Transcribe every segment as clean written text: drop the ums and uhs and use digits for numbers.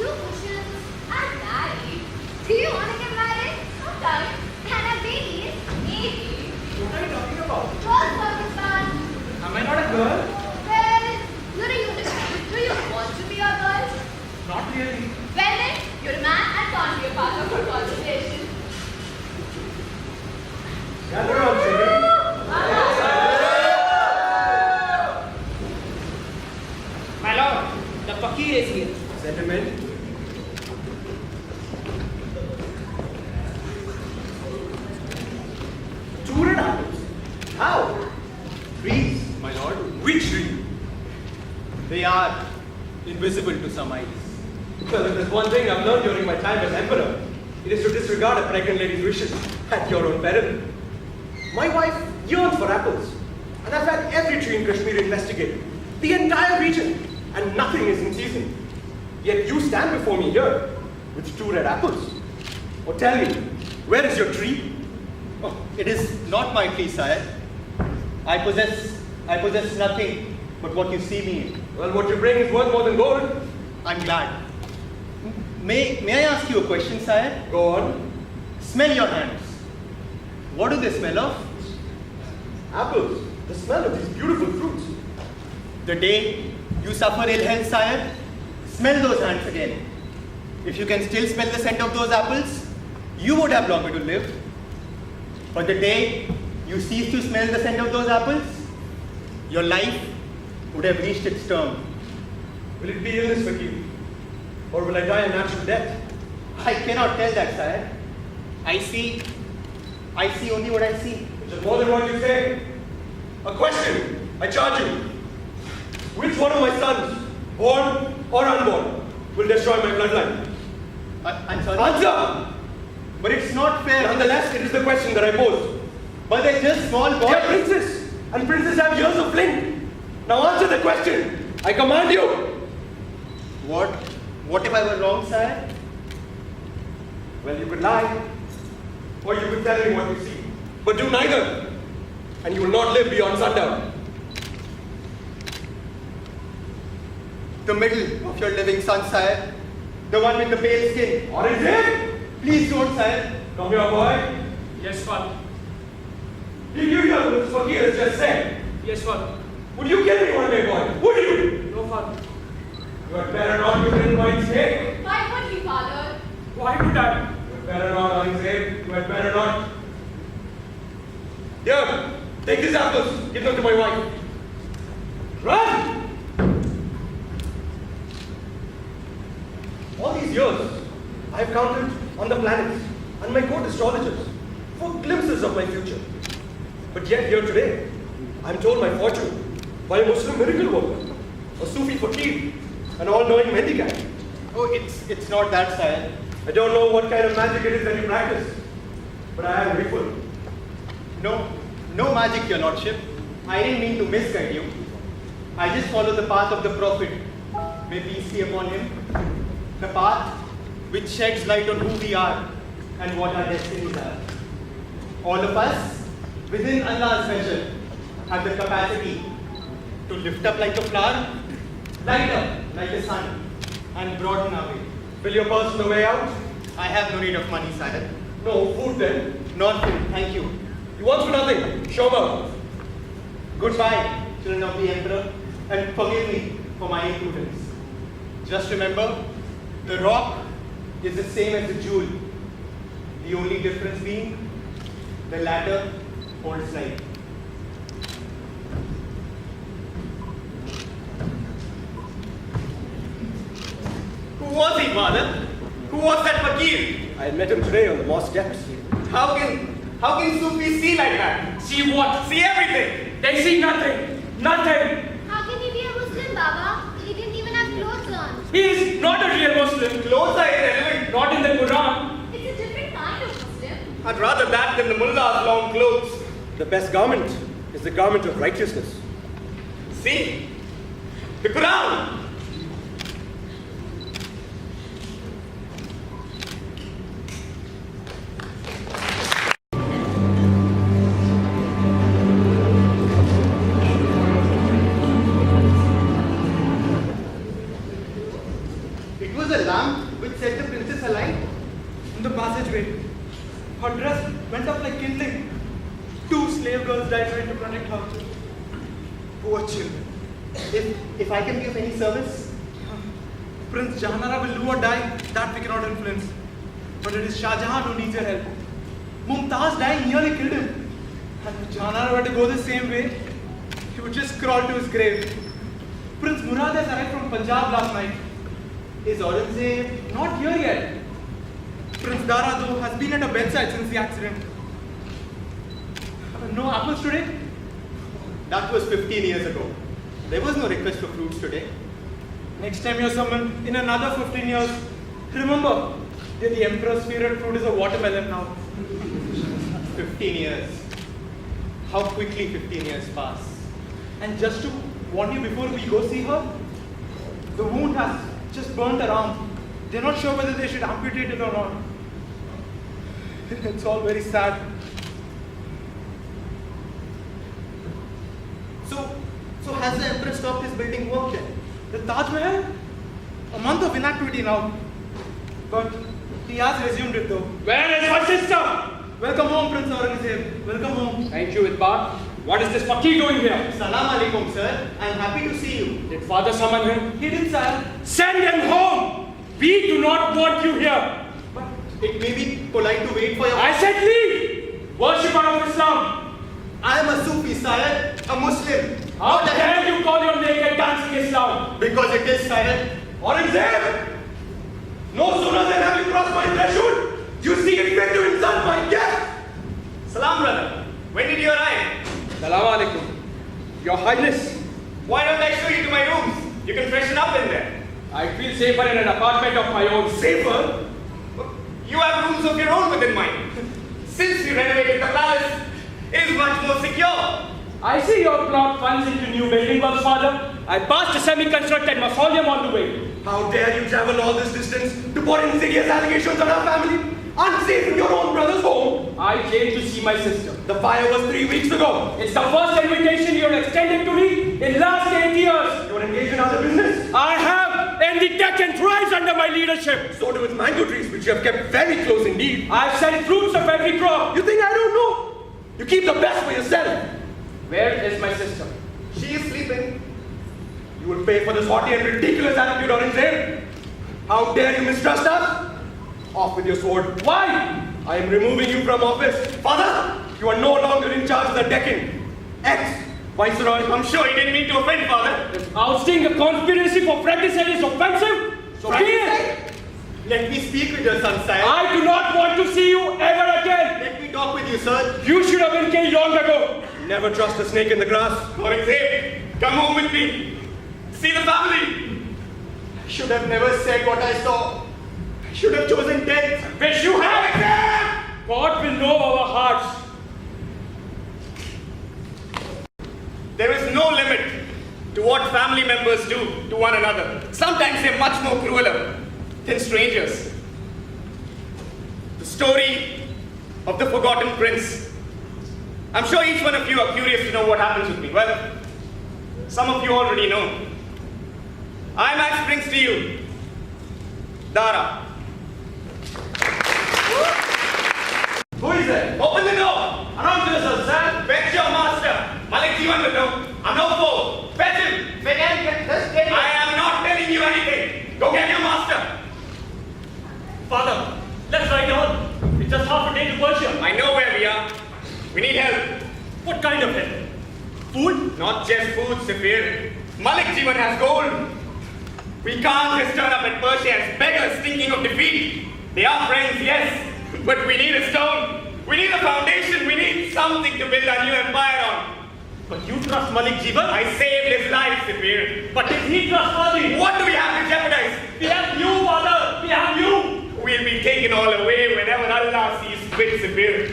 you cushions are married. Do you want to get married? Sometime. And have babies? Maybe. What are you talking about? Girls, Pakistan. Am I not a girl? Well, you're a unicorn. Do you want to be a girl? Not really. Well then, you're a man and can't be a part of our conversation. Gather on, children. My lord, the fakir is here. Sentiment. Two red apples. How? Trees, my lord. Which tree? They are invisible to some eyes. Well, if there's one thing I've learned during my time as emperor, it is to disregard a pregnant lady's wishes at your own peril. My wife yearns for apples, and I've had every tree in Kashmir investigated, the entire region, and nothing is in season. Yet you stand before me here with two red apples. Oh, tell me, where is your tree? Oh, it is not my tree, sire. I possess nothing but what you see me in. Well, what you bring is worth more than gold. I'm glad. May I ask you a question, sire? Go on. Smell your hands. What do they smell of? Apples, the smell of these beautiful fruits. The day you suffer ill health, sire, smell those hands again. If you can still smell the scent of those apples, you would have longer to live. But the day you cease to smell the scent of those apples, your life would have reached its term. Will it be illness, Fakir? Or will I die a natural death? I cannot tell that, sire. I see only what I see. Which is more than what you say. A question, I charge you. Which one of my sons, born or unborn, will destroy my bloodline? I'm sorry. Answer! But it's not fair. Nonetheless, it is the question that I pose. But they're just small boys. They are princes, and princes have years of flint. Now answer the question. I command you. What if I were wrong, sire? Well, you could lie, or you could tell me what you see. But do neither, and you will not live beyond sundown. The middle of your living son, sire. The one with the pale skin. What is it? Please don't, sire. Come here, boy. Yes, father. Did you hear what this Fakir has just said? Yes, father. Would you kill me one day, boy? Would you? No, father. You had better not, you little white snake. Why would he, father? Why would I? You had better not, Aurangzeb. You had better not. Here, take these apples. Give them to my wife. Run! All these years, I have counted on the planets and my court astrologers for glimpses of my future. But yet here today, I am told my fortune by a Muslim miracle worker, a Sufi fakir, an all-knowing mendicant. Oh, it's not that, sire. I don't know what kind of magic it is that you practice, but I am grateful. No magic, your lordship. I didn't mean to misguide you. I just follow the path of the prophet. May peace be upon him. The path which sheds light on who we are and what our destinies are. All of us, within Allah's measure, have the capacity to lift up like a flower, light up like the sun, and broaden our way. Fill your purse on the way out? I have no need of money, sire. No, food then. Not food, thank you. You want for nothing. Show mouth. Goodbye, children of the Emperor, and forgive me for my imprudence. Just remember, the rock is the same as the jewel. The only difference being, the latter holds light. Who was he, father? Who was that fakir? I met him today on the mosque steps. How can Sufis see like that? See what? See everything. They see nothing. Nothing. How can he be a Muslim, Baba? He didn't even have clothes on. He is not a real Muslim. Clothes are irrelevant. Not in the Quran. It's a different kind of Muslim. I'd rather that than the mullah's long clothes. The best garment is the garment of righteousness. See? The Quran. It was a lamp lamp which set the princess alight? In the passageway. Her dress went up like kindling. 2 slave girls died trying to protect her. Poor children. If I can be of any service? Prince Jahanara will do or die, that we cannot influence. But it is Shah Jahan who needs your help. Mumtaz dying nearly killed him. And if Jahanara were to go the same way, he would just crawl to his grave. Prince Murad has arrived from Punjab last night. Is Aurangzeb Not here yet. Prince Dara, though, has been at her bedside since the accident. No apples today? That was 15 years ago. There was no request for fruits today. Next time you're summoned, in another 15 years, remember, the emperor's favorite fruit is a watermelon now. 15 years. How quickly 15 years pass. And just to warn you before we go see her, the wound has just burnt around. They're not sure whether they should amputate it or not. It's all very sad. So has the emperor stopped his building work yet? The Taj Mahal? A month of inactivity now. But he has resumed it though. Where is my sister? Welcome home, Prince Aurangzeb. Welcome home. Thank you, Idbar. What is this fakir doing here? Salam alaikum, sir. I am happy to see you. Did father summon him? He did, sir. Send him home! We do not want you here. But it may be polite to wait for your... I said leave! Worshipper of Islam. I am a Sufi, sire, a Muslim. How dare you call your naked dancing Islam? Because it is, sire. Aurangzeb! No sooner than have you crossed my threshold, you see it fit to insult my guest! Salam, brother. When did you arrive? Salaam alaikum. Your Highness, Why don't I show you to my rooms? You can freshen up in there. I feel safer in an apartment of my own. Safer? You have rooms of your own within mine. Since you renovated the palace, it is much more secure. I see your plot funds into new building works, father. I passed a semi-constructed mausoleum on the way. How dare you travel all this distance to pour insidious allegations on our family? Unsafe in your own brother's home. I came to see my sister. The fire was 3 weeks ago. It's the first invitation you're extending to me in last 8 years. You're engaged in other business. I have, and the Deccan thrives under my leadership. So do its mango trees, which you have kept very close indeed. I've sent fruits of every crop. You think I don't know? You keep the best for yourself. Where is my sister? She is sleeping. You will pay for this haughty and ridiculous attitude, Aurangzeb. How dare you mistrust us? Off with your sword. Why? I am removing you from office. Father, you are no longer in charge of the Deccan. Ex-Viceroy. I'm sure he didn't mean to offend, father. Ousting a conspiracy for fratricide is offensive. So be it. Let me speak with your son, sire. I do not want to see you ever again. Let me talk with you, sir. You should have been killed long ago. Never trust a snake in the grass. Aurangzeb, come home with me. See the family. I should have never said what I saw. I should have chosen death. Wish you had it. God will know our hearts. There is no limit to what family members do to one another. Sometimes they're much more crueler than strangers. The story of the forgotten prince. I'm sure each one of you are curious to know what happens with me. Well, some of you already know. IIMACTS brings to you Dara. Who is it? Open the door! Announce yourself, sir! Fetch your master! Malik Jivan will know. I'm no fool! Fetch him! I am not telling you anything! Go get your master! Father, let's ride on. It's just half a day to Persia. I know where we are. We need help. What kind of help? Food? Not just food, Safir. Malik Jivan has gold. We can't just turn up at Persia as beggars thinking of defeat. They are friends, yes, but we need a stone. We need a foundation. We need something to build our new empire on. But you trust Malik Jivan? I saved his life, Safir. But is he trustworthy? What do we have to jeopardize? We have you, Father. We have you. We'll be taken all away whenever Allah sees fit, Safir.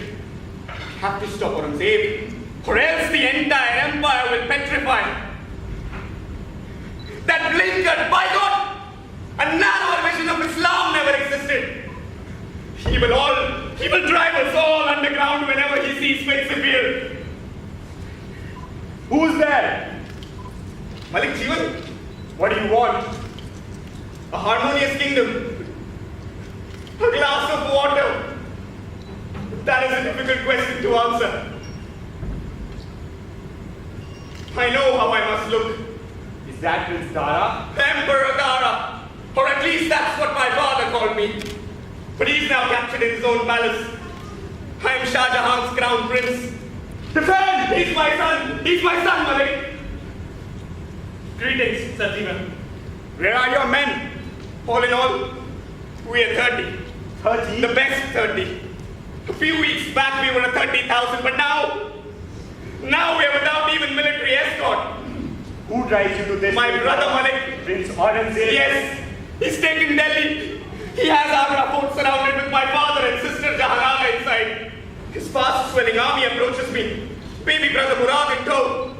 We have to stop Aurangzeb, or else the entire empire will petrify. That blinkered, by God, a narrower vision of Islam never existed. He will drive us all underground whenever he sees fit, Safir. Who's there? Malik Jivan, what do you want? A harmonious kingdom difficult question to answer. I know how I must look. Is that Prince Dara? Emperor Dara. Or at least that's what my father called me. But he's now captured in his own palace. I am Shah Jahan's crown prince. Defend! He's my son! He's my son, Malik! Greetings, Sajivan. Where are your men? All in all, we are 30. 30? The best 30. A few weeks back we were at 30,000, but now we are without even military escort. Who drives you to this? My brother Malik. Prince Aurangzeb? Yes, he's taken Delhi. He has Agra fort surrounded with my father and sister Jahanara inside. His fast swelling army approaches me. Baby brother Murad in tow.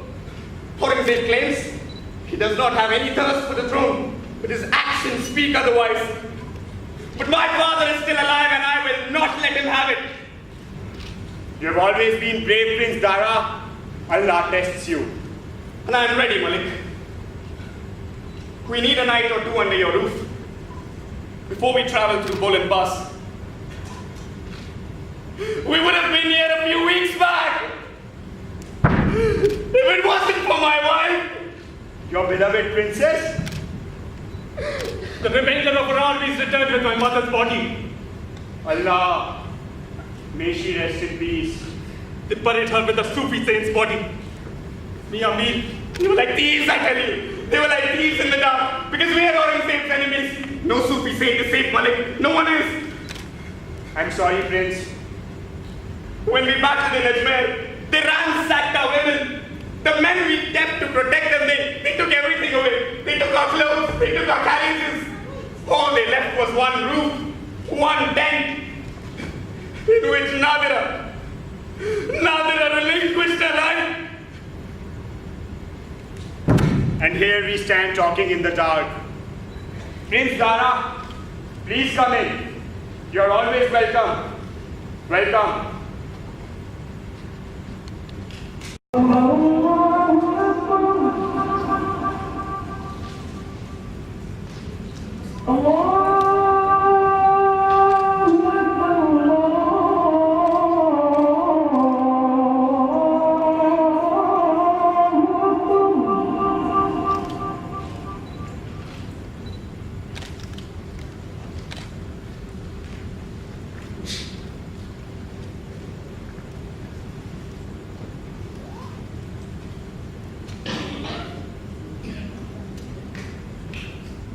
Aurangzeb claims he does not have any thirst for the throne, but his actions speak otherwise. But my father is still alive and I will not let him have it. You have always been brave, Prince Dara. Allah tests you. And I am ready, Malik. We need a night or two under your roof before we travel through Bolan Pass. We would have been here a few weeks back if it wasn't for my wife. Your beloved princess? The remainder of her army is returned with my mother's body. Allah, may she rest in peace. They buried her with the Sufi saint's body. Me, Amir, They were like thieves, I tell you. They were like thieves in the dark because we are Aurangzeb's enemies. No Sufi saint is safe, Malik. No one is. I'm sorry, Prince. When we battled in Ajmer, they ransacked our women. The men we kept to protect them, they took everything away. They took our clothes, they took our carriages. All they left was one roof, one tent, in which Nadira relinquished her life. And here we stand talking in the dark. Prince Dara, please come in. You're always welcome. Welcome.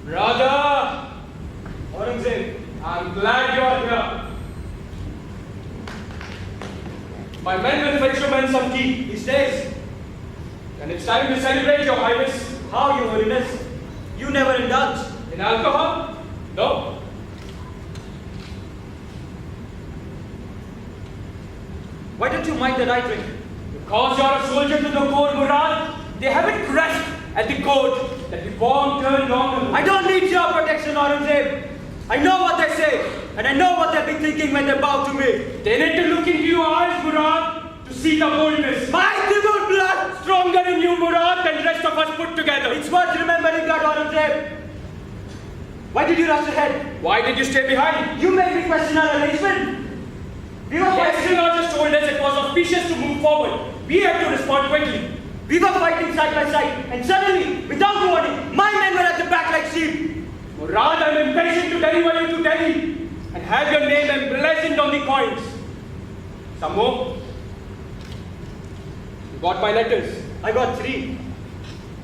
Brother! Aurangzeb, I'm glad you're here. My men will fetch your men some tea. He stays. And it's time to celebrate, your highness. How, your holiness? You never indulge. In alcohol? No. Why don't you mind that I drink? Because you're a soldier to the core, Murad. They haven't crashed at the code that we won't turn long. I don't need your protection, Aurangzeb. I know what they say, and I know what they'll be thinking when they bow to me. They need to look into your eyes, Murad, to see the boldness. My devil blood! Stronger in you, Murad, than the rest of us put together. It's worth remembering that, Aurangzeb. Why did you rush ahead? Why did you stay behind? You made me question our arrangement. We were Yesterday, fighting. just told us it was auspicious to move forward. We had to respond quickly. We were fighting side by side, and suddenly, without warning, my men were at the back like sheep. Murad, I'm impatient to deliver you to Delhi and have your name emblazoned on the coins. Some more? You got my letters? I got 3.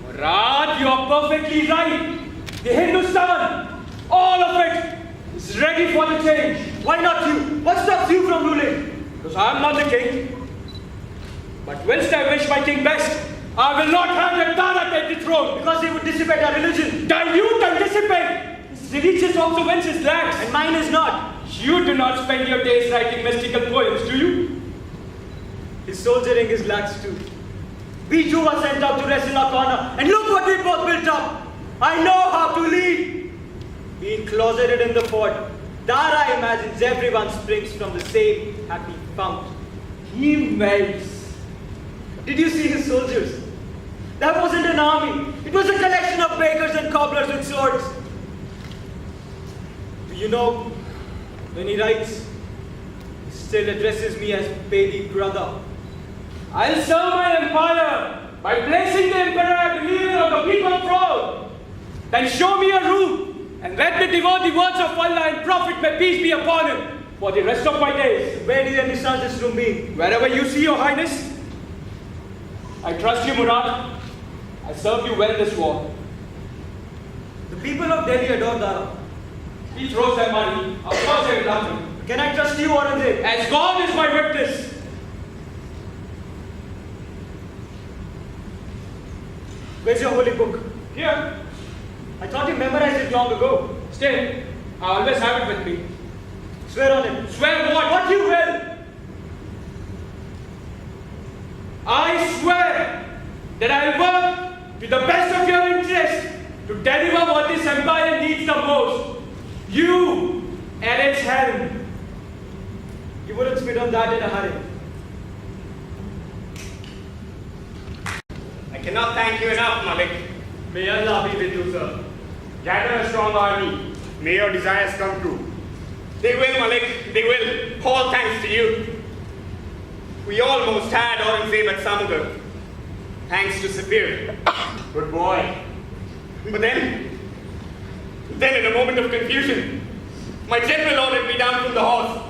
Murad, you're perfectly right. The Hindustan, all of it, is ready for the change. Why not you? What stops you from ruling? Because I'm not the king. But whilst I wish my king best, I will not have the Dara take the throne. Because he would dissipate our religion. Dilute and dissipate. His religious observances lax. And mine is not. You do not spend your days writing mystical poems, do you? His soldiering is lax too. We two were sent out to rest in our corner, and look what we both built up. I know how to lead. Being closeted in the fort, Dara imagines everyone springs from the same happy fount. He melts. Did you see his soldiers? That wasn't an army. It was a collection of bakers and cobblers with swords. Do you know, when he writes, he still addresses me as baby brother. I'll serve my empire by placing the emperor at the leader of the people's throne. Then show me a room and let me devote the words of Allah and Prophet, may peace be upon him, for the rest of my days. Where did they discharge this room be? Wherever you see, Your Highness. I trust you, Murad. I served you well in this war. The people of Delhi adore Dara. He throws their money. Of course they will love me. Can I trust you, Aurangzeb? As God is my witness. Where's your holy book? Here. I thought you memorized it long ago. Still, I always have it with me. Swear on it. Swear what? What you will. I swear that I will work with the best of your interest to deliver what this empire needs the most. You and its helm. You wouldn't spit on that in a hurry. I cannot thank you enough, Malik. May Allah be with you, sir. Gather a strong army. May your desires come true. They will, Malik. They will. All thanks to you. We almost had Aurangzeb at Samugar. Thanks to Sapir. Good boy. But then in a moment of confusion, my general ordered me down from the horse.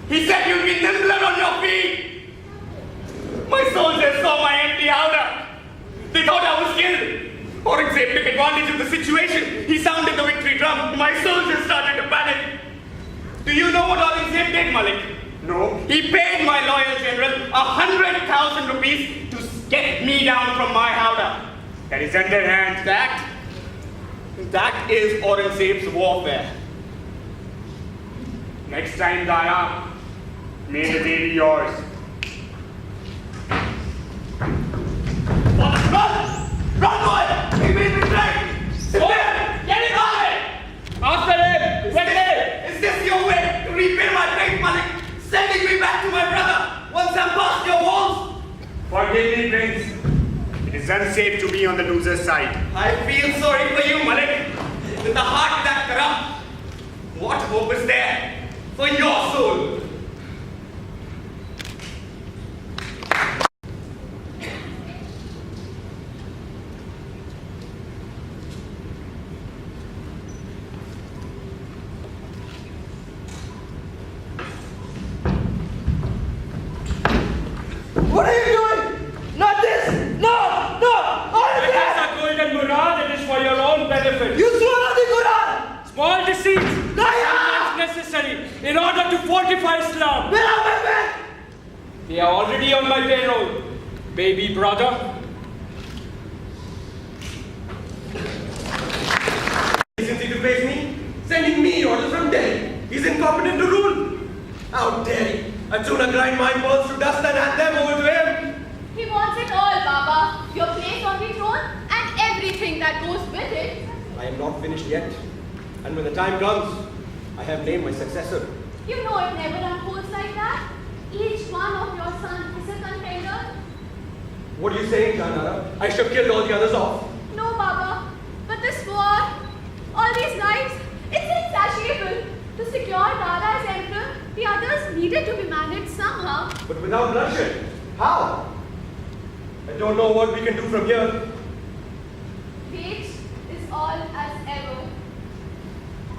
He said you'll be nimbler on your feet. My soldiers saw my empty howdah. They thought I was killed. Aurangzeb took advantage of the situation. He sounded the victory drum. My soldiers started to panic. Do you know what Aurangzeb did, Malik? No. He paid my loyal general 100,000 rupees to get me down from my howdah. That is underhand. That is Aurangzeb's warfare. Next time, Dara, may the day be yours. Run, boy! He made me drag! Get it on! After him! Quickly! Is this your way to repay my faith, Malik? Sending me back to my brother once I'm past your walls? Forgive me, Prince. It is unsafe to be on the loser's side. I feel sorry for you, Malik. With a heart that corrupts, what hope is there for your soul? What are you doing? Not this! No! No! It is a golden Murad, it is for your own benefit. You swore the Quran! Small deceits Liar! are necessary in order to fortify Islam. Where are my men? They are already on my payroll, baby brother. Since he to face me, sending me orders from Delhi. He's incompetent to rule. How dare he? I'd sooner grind my balls to dust than hand them over to him. He wants it all, Baba. Your place on the throne and everything that goes with it. I am not finished yet. And when the time comes, I have named my successor. You know it never unfolds like that. Each one of your sons is a contender. What are you saying, Dara? I should have killed all the others off. No, Baba. But this war, all these lives, it's insatiable. To secure Dara as emperor, the others needed to be managed somehow. But without bloodshed. How? I don't know what we can do from here. Wait is all as ever.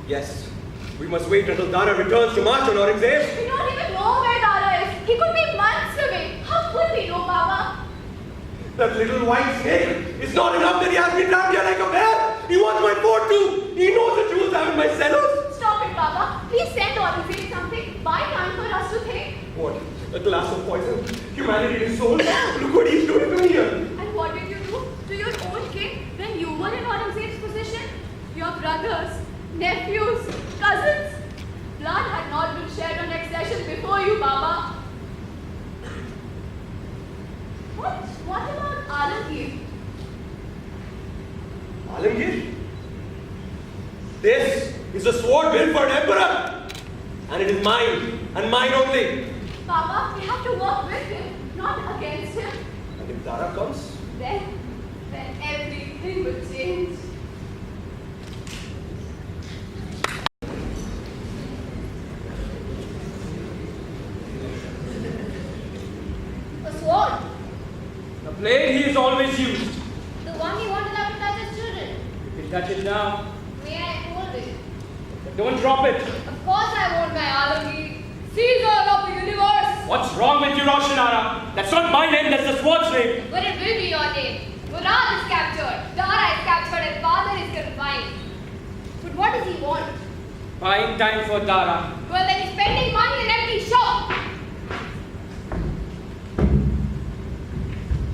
Yes, we must wait until Dara returns to march on Aurangzeb. We don't even know where Dara is. He could be months away. How could we know, Baba? That little white snake is not enough that he has me trapped here like a bear. He wants my fort too. He knows the jewels I'm in my cellars. Stop it, Baba. Please send Aurangzeb something. Buy time for us to think. What? A glass of poison? Humanity is soul? Look what he's doing to me here. And what did you do to your own king when you were in Aurangzeb's position? Your brothers, nephews, cousins. Blood had not been shed on accession before you, Baba. What about Alamgir? Alamgir? This is a sword built for an emperor. And it is mine, and mine only. Baba, we have to work with him, not against him. And if Dara comes? Then everything will change. blade he is always used. The one he wanted out to touch his children. You can touch it now. May I hold it? But don't drop it. Of course I won't, my Alami. Caesar of the universe. What's wrong with you, Roshanara? That's not my name, that's the sword's name. But it will be your name. Mural is captured. Dara is captured and father is confined. But what does he want? Buying time for Dara. Well, then he's spending money in an empty shop.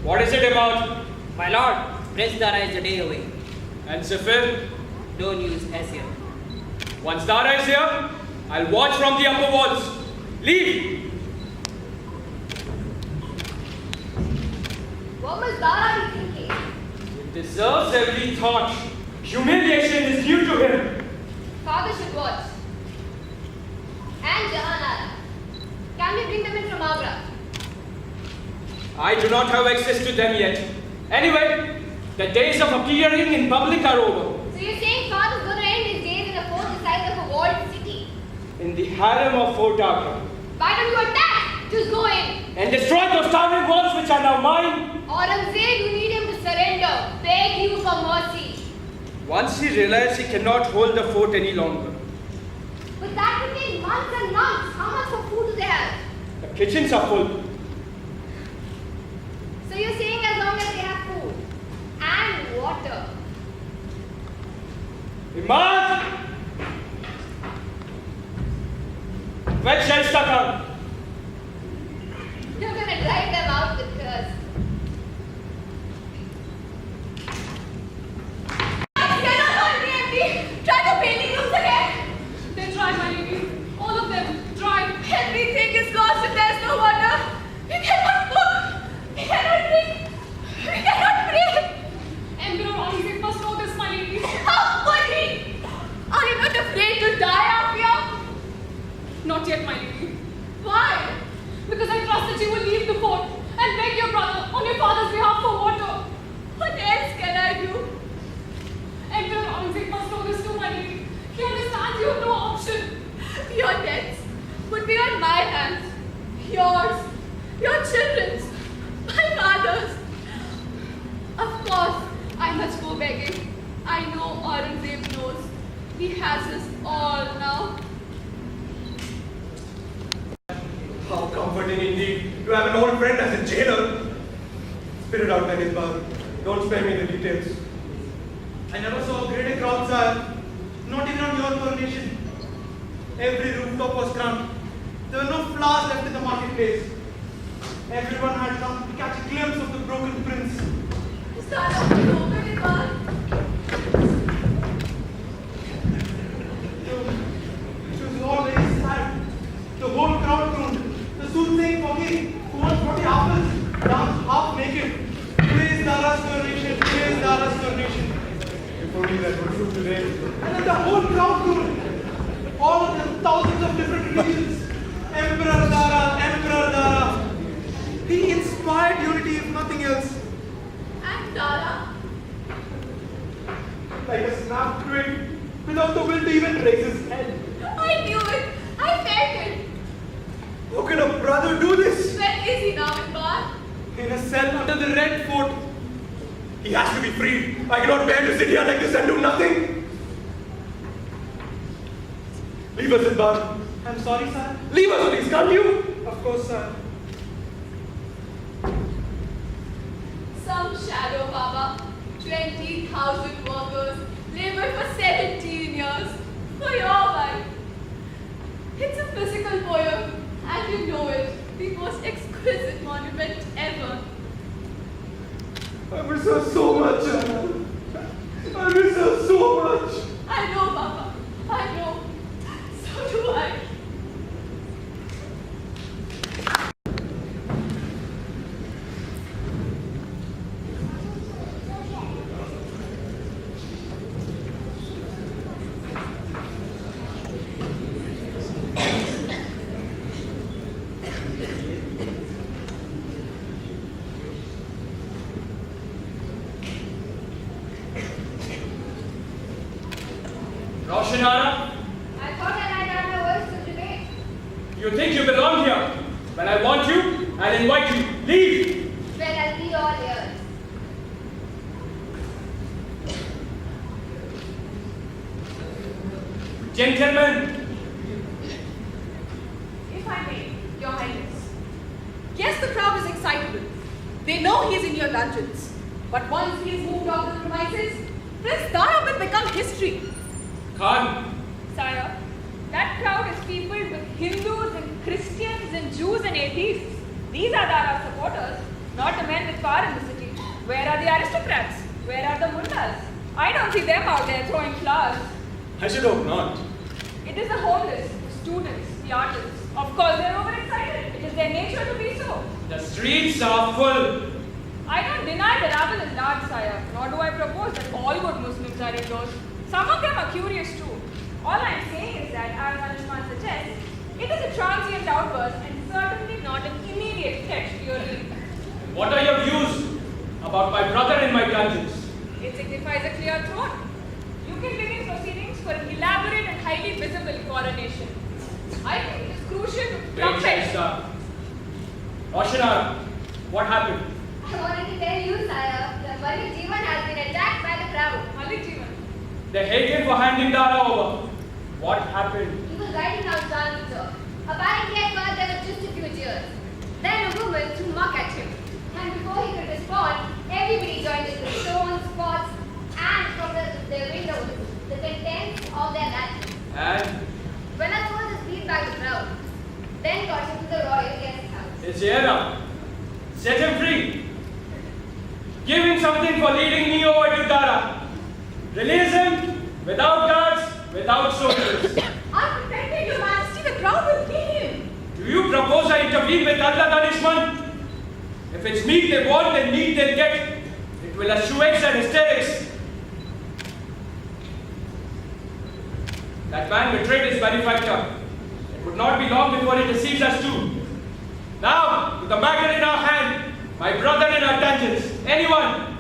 What is it about? My lord, Prince Dara is a day away. And Zephyr? Don't use S here. Once Dara is here, I'll watch from the upper walls. Leave! What must Dara be thinking? It deserves every thought. Humiliation is due to him. Father should watch. And Jahanara. Can we bring them in from Agra? I do not have access to them yet. Anyway, the days of appearing in public are over. So you're saying father's going to end his days in a fort the size of a walled city? In the harem of Fort Agra. Why don't you attack? Just go in. And destroy those towering walls which are now mine. Aurangzeb, you need him to surrender. Beg you for mercy. Once he realizes he cannot hold the fort any longer. But that will take months and months. How much of food do they have? The kitchens are full. So you're saying as long as they have food and water. Imad! Fetch Shaistakan. You're going to drive them out with curse. Try the painting rooms again. They tried, my lady. All of them tried. Everything is lost if there's no water. We cannot cook. We cannot drink. We cannot breathe. Emperor Aurangzeb must know this, my lady. How could he? Are you not afraid to die out here? Not yet, my lady. Why? Because I trust that you will leave the fort and beg your brother on your father's behalf for water. What else can I do? Emperor Aurangzeb must know this too, my lady. He understands you have no option. Your debts would be on my hands. Yours, your children's, my father's. Of course, I must go begging. I know Aurangzeb knows. He has us all now. How comforting indeed to have an old friend as a jailer. Spit it out, Manisbar. Don't spare me the details. I never saw a greater crowd, sir. Not even on your coronation. Every rooftop was crammed. There were no flowers left in the marketplace. Everyone had come to catch a glimpse of the broken prince. Start off with open it all. She was all very sad. The whole crowd groaned. The soothsaying Foggy, who was 40 apples, danced half naked. Praise Dara's coronation, praise Dara's coronation. If only that were true today. And then the whole crowd groaned. All of them, thousands of different religions. Emperor Dara, Emperor Dara. He inspired unity if nothing else. And Dara. Like a snapped twig, without the will to even raise his head. I knew it. I felt it. How can a brother do this? Where is he now in Bar? In a cell under the Red Fort. He has to be freed. I cannot bear to sit here like this and do nothing. Leave us, Idbar. I'm sorry, sir. Leave us, please, can't you? Of course, sir. Some shadow, Baba. 20,000 workers labored for 17 years for your wife. It's a physical poem, and you know it. The most exquisite monument ever. I miss her so much, Anna. I miss her so much. I know, Baba. I know. So do I. Roshanara, I thought I might have my voice to debate. you think you belong here? When I want you, I'll invite you. Leave! Well, I'll be all ears. Gentlemen, If I may, Your Highness. Yes, the crowd is excitable. They know he is in your dungeons. But once he is moved off the premises, Prince Dara will become history. Khan, Sire, that crowd is peopled with Hindus and Christians and Jews and atheists. These are Dara's supporters, not the men with power in the city. Where are the aristocrats? Where are the mullahs? I don't see them out there throwing flowers. I should hope not. It is the homeless, the students, the artists. Of course, they're overexcited. It is their nature to be so. the streets are full. I don't deny the rabble is large, sire, nor do I propose that all good Muslims are indoors. Some of them are curious too. All I'm saying is that, as Anishman suggests, it is a transient outburst and certainly not an immediate threat to your league. What are your views about my brother in my dungeons? It signifies a clear throne. You can begin proceedings for an elaborate and highly visible coronation. I think it is crucial to Wait, trumpet. Shaista. Roshana, what happened? I wanted to tell you, sire, that Malik Jeevan has been attacked by the crowd. Malik Jeevan. They hate him for handing Dara over. What happened? He was riding out Chandni Chowk. Apparently at first there were just a few cheers. Then a woman threw muck at him. And before he could respond, everybody joined in with stones, pots, and from their windows, the contents of their lanterns. And Vella was beat by the crowd. Then got him to the royal guest house. it's here now. Set him free. Give him something for leading me over to Dara. Release him without guards, without soldiers. I protected your majesty, the crowd will kill him. Do you propose I intervene with Allah punishment? If it's meat they want, then meat they'll get. It will assuage their hysterics. That man betrayed his benefactor. It would not be long before he deceives us too. Now, with the matter in our hand, my brother in our dungeons, anyone?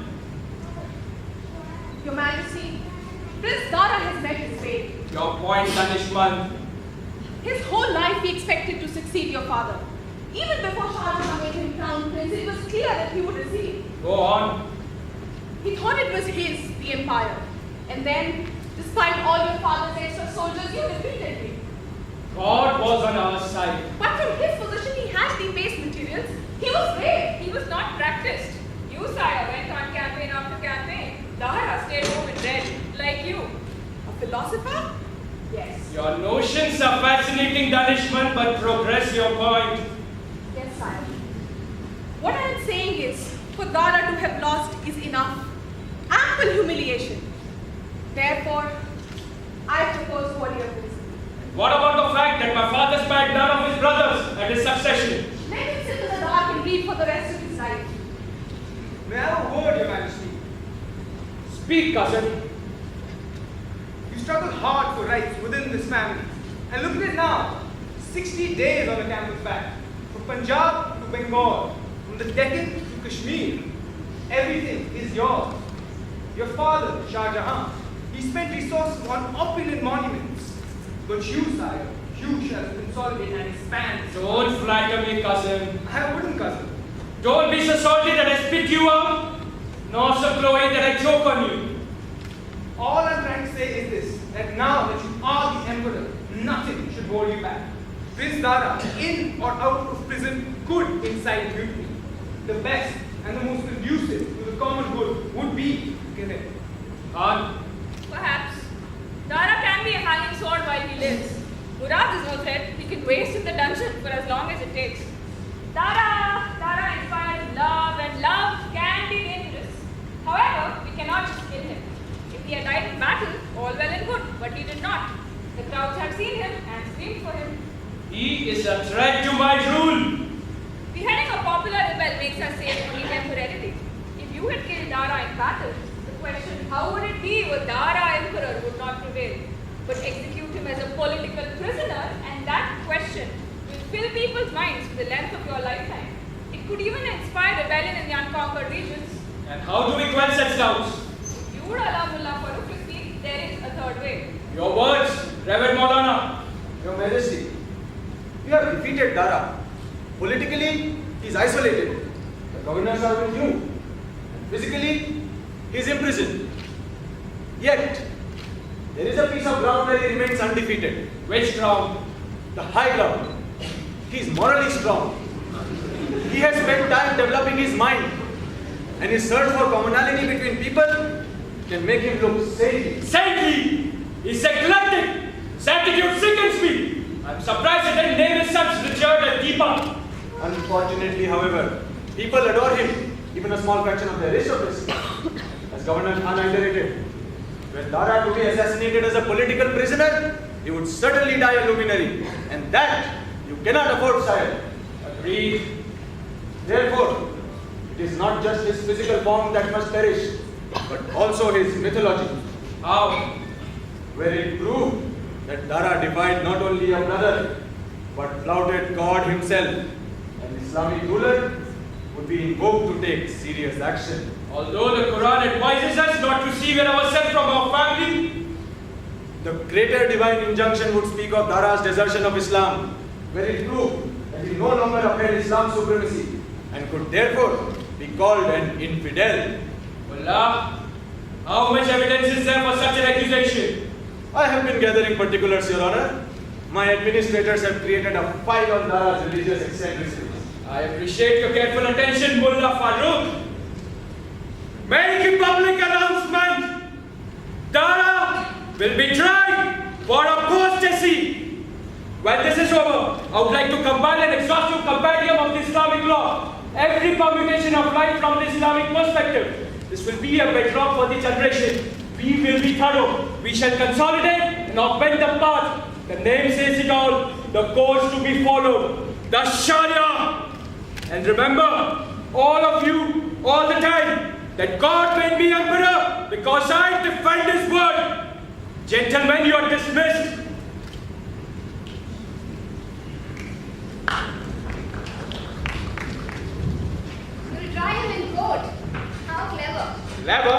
Your majesty, Prince Dara has met his fate. Your point, Tanishman. His whole life he expected to succeed your father. Even before Shah Jahan made him crown prince, it was clear that he would receive. Go on. He thought it was his, the empire. And then, despite all your father's extra soldiers, you defeated him. God was on our side. But from his position, he had the base materials. He was brave. He was not practiced. You, sire, went on campaign after campaign. Dara stayed home and read, like you. A philosopher? Yes. Your notions are fascinating, Danishman, but progress your point. Yes, sire. What I am saying is, for Dara to have lost is enough. Ample humiliation. Therefore, I propose holy offense. What about the fact that my father spared none of his brothers at his succession? Let him sit in the dark and read for the rest of his life. May I have a word, Your Majesty? Speak, cousin. You struggled hard for rights within this family. And look at it now. 60 days on the camel's back. From Punjab to Bengal. From the Deccan to Kashmir. Everything is yours. Your father, Shah Jahan, he spent resources on opulent monuments. But you, sire, you shall consolidate and expand. Don't flatter me, cousin. I wouldn't, cousin. Don't be so salty that I spit you out, nor so glowing that I choke on you. All I'm trying to say is this, that now that you are the emperor, nothing should hold you back. Prince Dara, in or out of prison, could incite mutiny. The best and the most conducive to the common good would be to kill him. Khan, Perhaps. Dara can be a hanging sword while he lives. Murad is no threat. He can waste in the dungeon for as long as it takes. Dara inspires love, and love can be dangerous. However, we cannot just kill him. If he had died in battle, all well and good, but he did not. The crowds have seen him and screamed for him. he is a threat to my rule. Beheading a popular rebel makes us safe only temporarily. If you had killed Dara in battle, the question, how would it be with Dara emperor, would not prevail. But execute him as a political prisoner, and that question will fill people's minds for the length of your lifetime. It could even inspire rebellion in the unconquered regions. And how do we quell such doubts? If you would allow Mullah Farooq to speak, there is a third way. Your words, Reverend Maulana. Your Majesty, you have defeated Dara. Politically, he is isolated. The governors are with you. And physically, he is imprisoned. Yet, There is a piece of ground where he remains undefeated. Which ground? The high ground. He is morally strong. He has spent time developing his mind. And his search for commonality between people can make him look saintly. Saintly! He's eclectic! His attitude sickens me! I'm surprised he didn't name his sons Richard and Deepa. Unfortunately, however, people adore him, even a small fraction of the aristocracy. As Governor Khan iterated, were Dara to be assassinated as a political prisoner, he would certainly die a luminary. And that you cannot afford, sire. Agreed. Therefore, it is not just his physical form that must perish, but also his mythology, How? where it proved that Dara defied not only a brother, but flouted God himself. An Islamic ruler would be invoked to take serious action. Although the Quran advises us not to sever ourselves from our family, The greater divine injunction would speak of Dara's desertion of Islam, where it proved that he no longer upheld Islam's supremacy and could therefore be called an infidel. Wallah, how much evidence is there for such an accusation? I have been gathering particulars, Your Honor. My administrators have created a file on Dara's religious eccentricities. I appreciate your careful attention, Mullah Farooq. Make a public announcement. Dara will be tried for apostasy. When this is over, I would like to compile an exhaustive compendium of the Islamic law, every permutation of life from the Islamic perspective. This will be a bedrock for the generation. We will be thorough. We shall consolidate and augment the path. The name says it all. The course to be followed. The Sharia. And remember, all of you, all the time, that God made me emperor because I defend his word. Gentlemen, you are dismissed. You'll try him in court. How clever. Clever.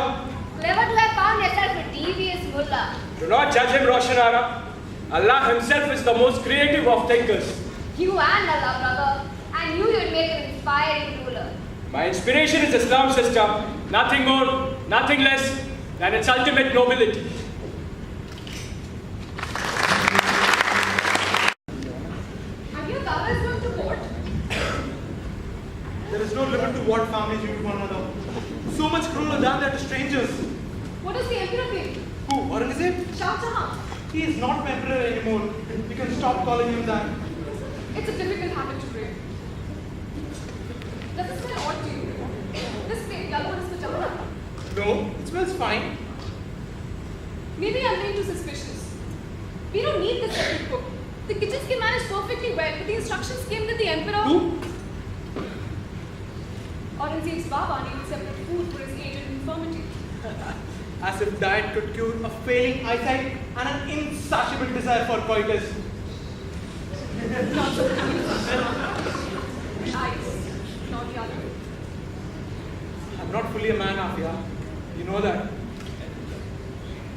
Clever to have found yourself a devious mullah. Do not judge him, Roshanara. Allah himself is the most creative of thinkers. You and Allah, brother. I knew you'd make an inspiring ruler. My inspiration is Islam's system, nothing more, nothing less than its ultimate nobility. And your Dara is going to court? There is no limit to what families do to one another. So much cruel is done there to strangers. What does the emperor think? Who? Aurangzeb? Shah Jahan. He is not my emperor anymore. You can stop calling him that. It's a difficult habit to break. Does it smell odd to you? This plain yellow is pajama. No, it smells fine. Maybe I'm being too suspicious. We don't need this separate cook. The kitchens can manage perfectly well, but the instructions came with the emperor. Who? Aurangzeb's Baba needed separate food for his age and infirmity. As if diet could cure a failing eyesight and an insatiable desire for coitus. Not so eyes, not the other. I'm not fully a man, Afia. You know that.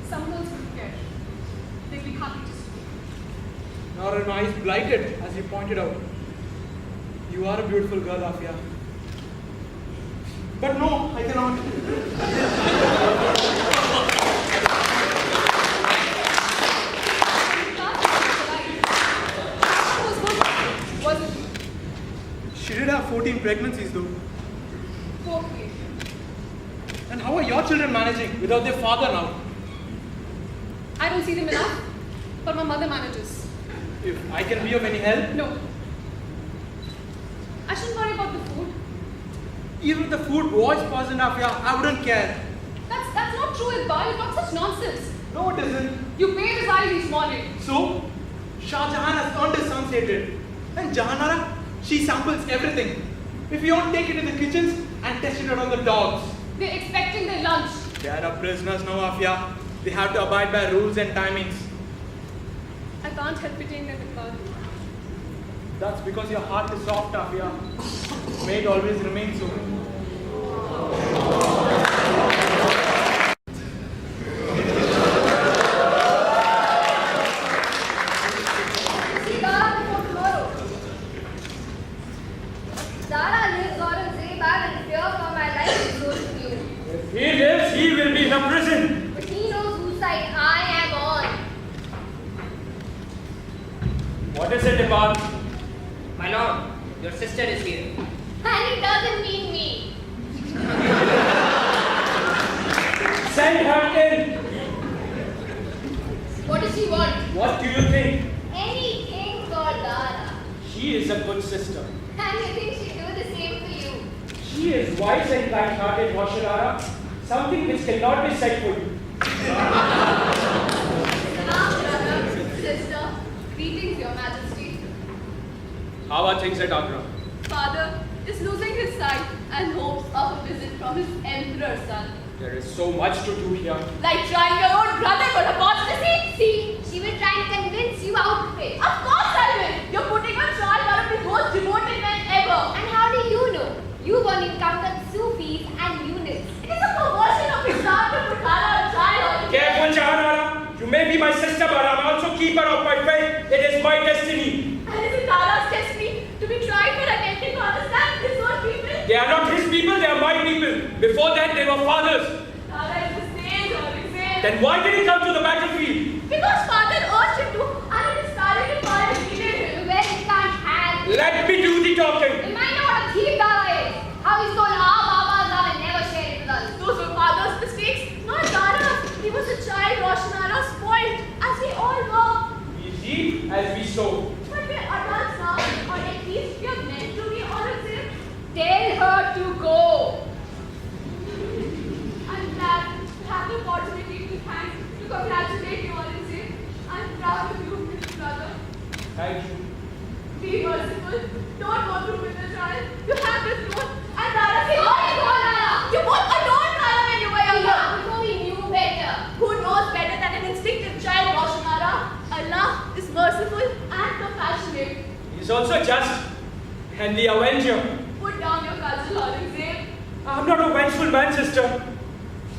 Some girls would care. They'd be happy to speak. Nor are my eyes blighted, as you pointed out. You are a beautiful girl, Afia. But no, I cannot. Wasn't he? She did have 14 pregnancies though. Poor kid. And how are your children managing without their father now? I don't see them enough, but my mother manages. If I can be of any help, No. I shouldn't worry about the food. even if the food was poisoned, Afia, I wouldn't care. That's not true, Iqbal. You talk such nonsense. No, it isn't. You bathed his eyes each morning. So, Shah Jahan has turned his son's hatred. And Jahanara, she samples everything. If you don't take it to the kitchens and test it out on the dogs. They're expecting their lunch. They are prisoners now, Afia. They have to abide by rules and timings. I can't help pitying them, Iqbal. That's because your heart is soft, Afia. May it always remain so. See Dara before tomorrow. Dara lives Aurangzeb. I will fear for my life is so to you. If he lives, he will be in a prison. But he knows whose side I am on. What is it, Iman? My lord, your sister is here. And it doesn't mean me. Send her in. What does she want? What do you think? Anything for Dara. She is a good sister. And you think she'd do the same for you? She is wise and kind-hearted, Dara. Something which cannot be said for you. Salam, brother, sister. Greetings, Your Majesty. How are things at Agra? Father is losing his sight and hopes of a visit from his emperor son. There is so much to do here. Like trying your own brother for apostasy? See, she will try and convince you out of it. Of course I will. You're putting on trial one of the most devoted men ever. And how do you know? You've only encountered Sufis and eunuchs. It is a perversion of Islam to put Dara on trial. Careful, Dara. You may be my sister, but I'm also keeper of my faith. It is my destiny. And is it Dara's destiny to be tried for attempting to understand his own people? They are not his people, they are my people. Before that, they were fathers. Dara is the sage or insane. Then why did he come to the battlefield? Because father urged him to, and it is starting to fire immediately. Well, it can't have. Let me do the talking. You might know what a thief Dara is. How he stole our Baba's love and never shared it with us. Those were father's mistakes, not Dara's. He was a child, Roshanara, spoiled, as we all were. We reap as we sow. But we're adults now, or at least we are meant to be honest. Tell her to go. I'm glad to have the opportunity to congratulate you, Aurangzeb. I'm proud of you, little brother. Thank you. Be merciful. Don't go through with the trial. You have this throne. And Dara, say, Dara! You both adored Dara when you were younger. Before we knew better. Who knows better than an instinctive child, Roshanara? Allah is merciful and compassionate. He is also just and the avenger. Put down your cudgel, Aurangzeb. I'm not a vengeful man, sister.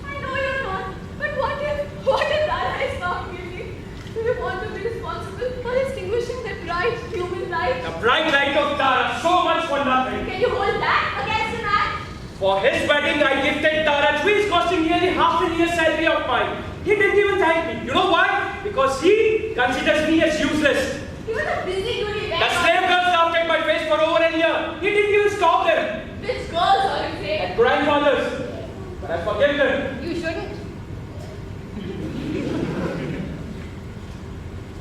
I know you're not. But what if Dara is found guilty? Do you want to be responsible for extinguishing that bright human light? The bright light of Dara, so much for nothing. Can you hold that against an act? For his wedding, I gifted Dara jewels costing nearly half a year's salary of mine. He didn't even thank me. You know why? Because he considers me as useless. He was a busy goody The slave girls laughed at my face for over a year. He didn't even stop them. Which girls, Aurangzeb? And grandfathers. But I forgive them. You shouldn't.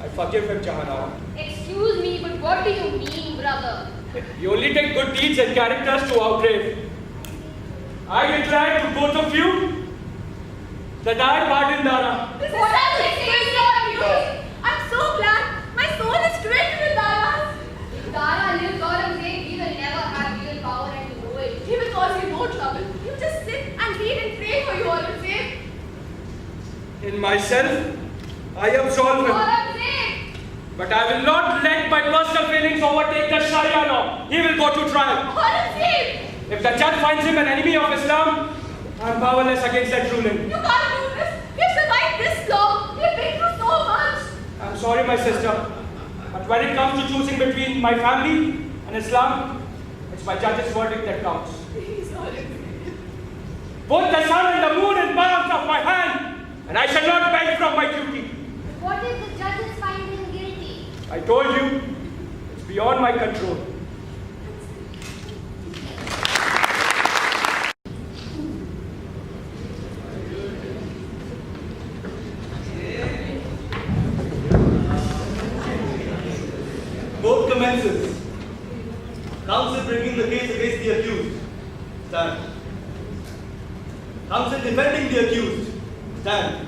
I forgive him, Jahanara. Excuse me, but what do you mean, brother? You only take good deeds and characters to outrage. I declare to both of you that I pardon Dara. This is such a great news. I'm so glad. My soul is straight with Dara's. Dara lives Aurangzeb, he will never have real power and you know it. He will cause you no trouble. You just sit and read and pray for you, Aurangzeb. In myself, I absolve him. Aurangzeb! But I will not let my personal feelings overtake the Sharia law. He will go to trial. Aurangzeb! If the judge finds him an enemy of Islam, I am powerless against that ruling. You can't do this. We've survived this long. We've been through so much. I'm sorry, my sister. But when it comes to choosing between my family and Islam, it's my judge's verdict that counts. Please, Aurangzeb. Both the sun and the moon in palms of my hand, and I shall not bend from my duty. What if the judges find him guilty? I told you, it's beyond my control. Court commences. Counsel bringing the case against the accused. Stand. Counsel defending the accused. Stand.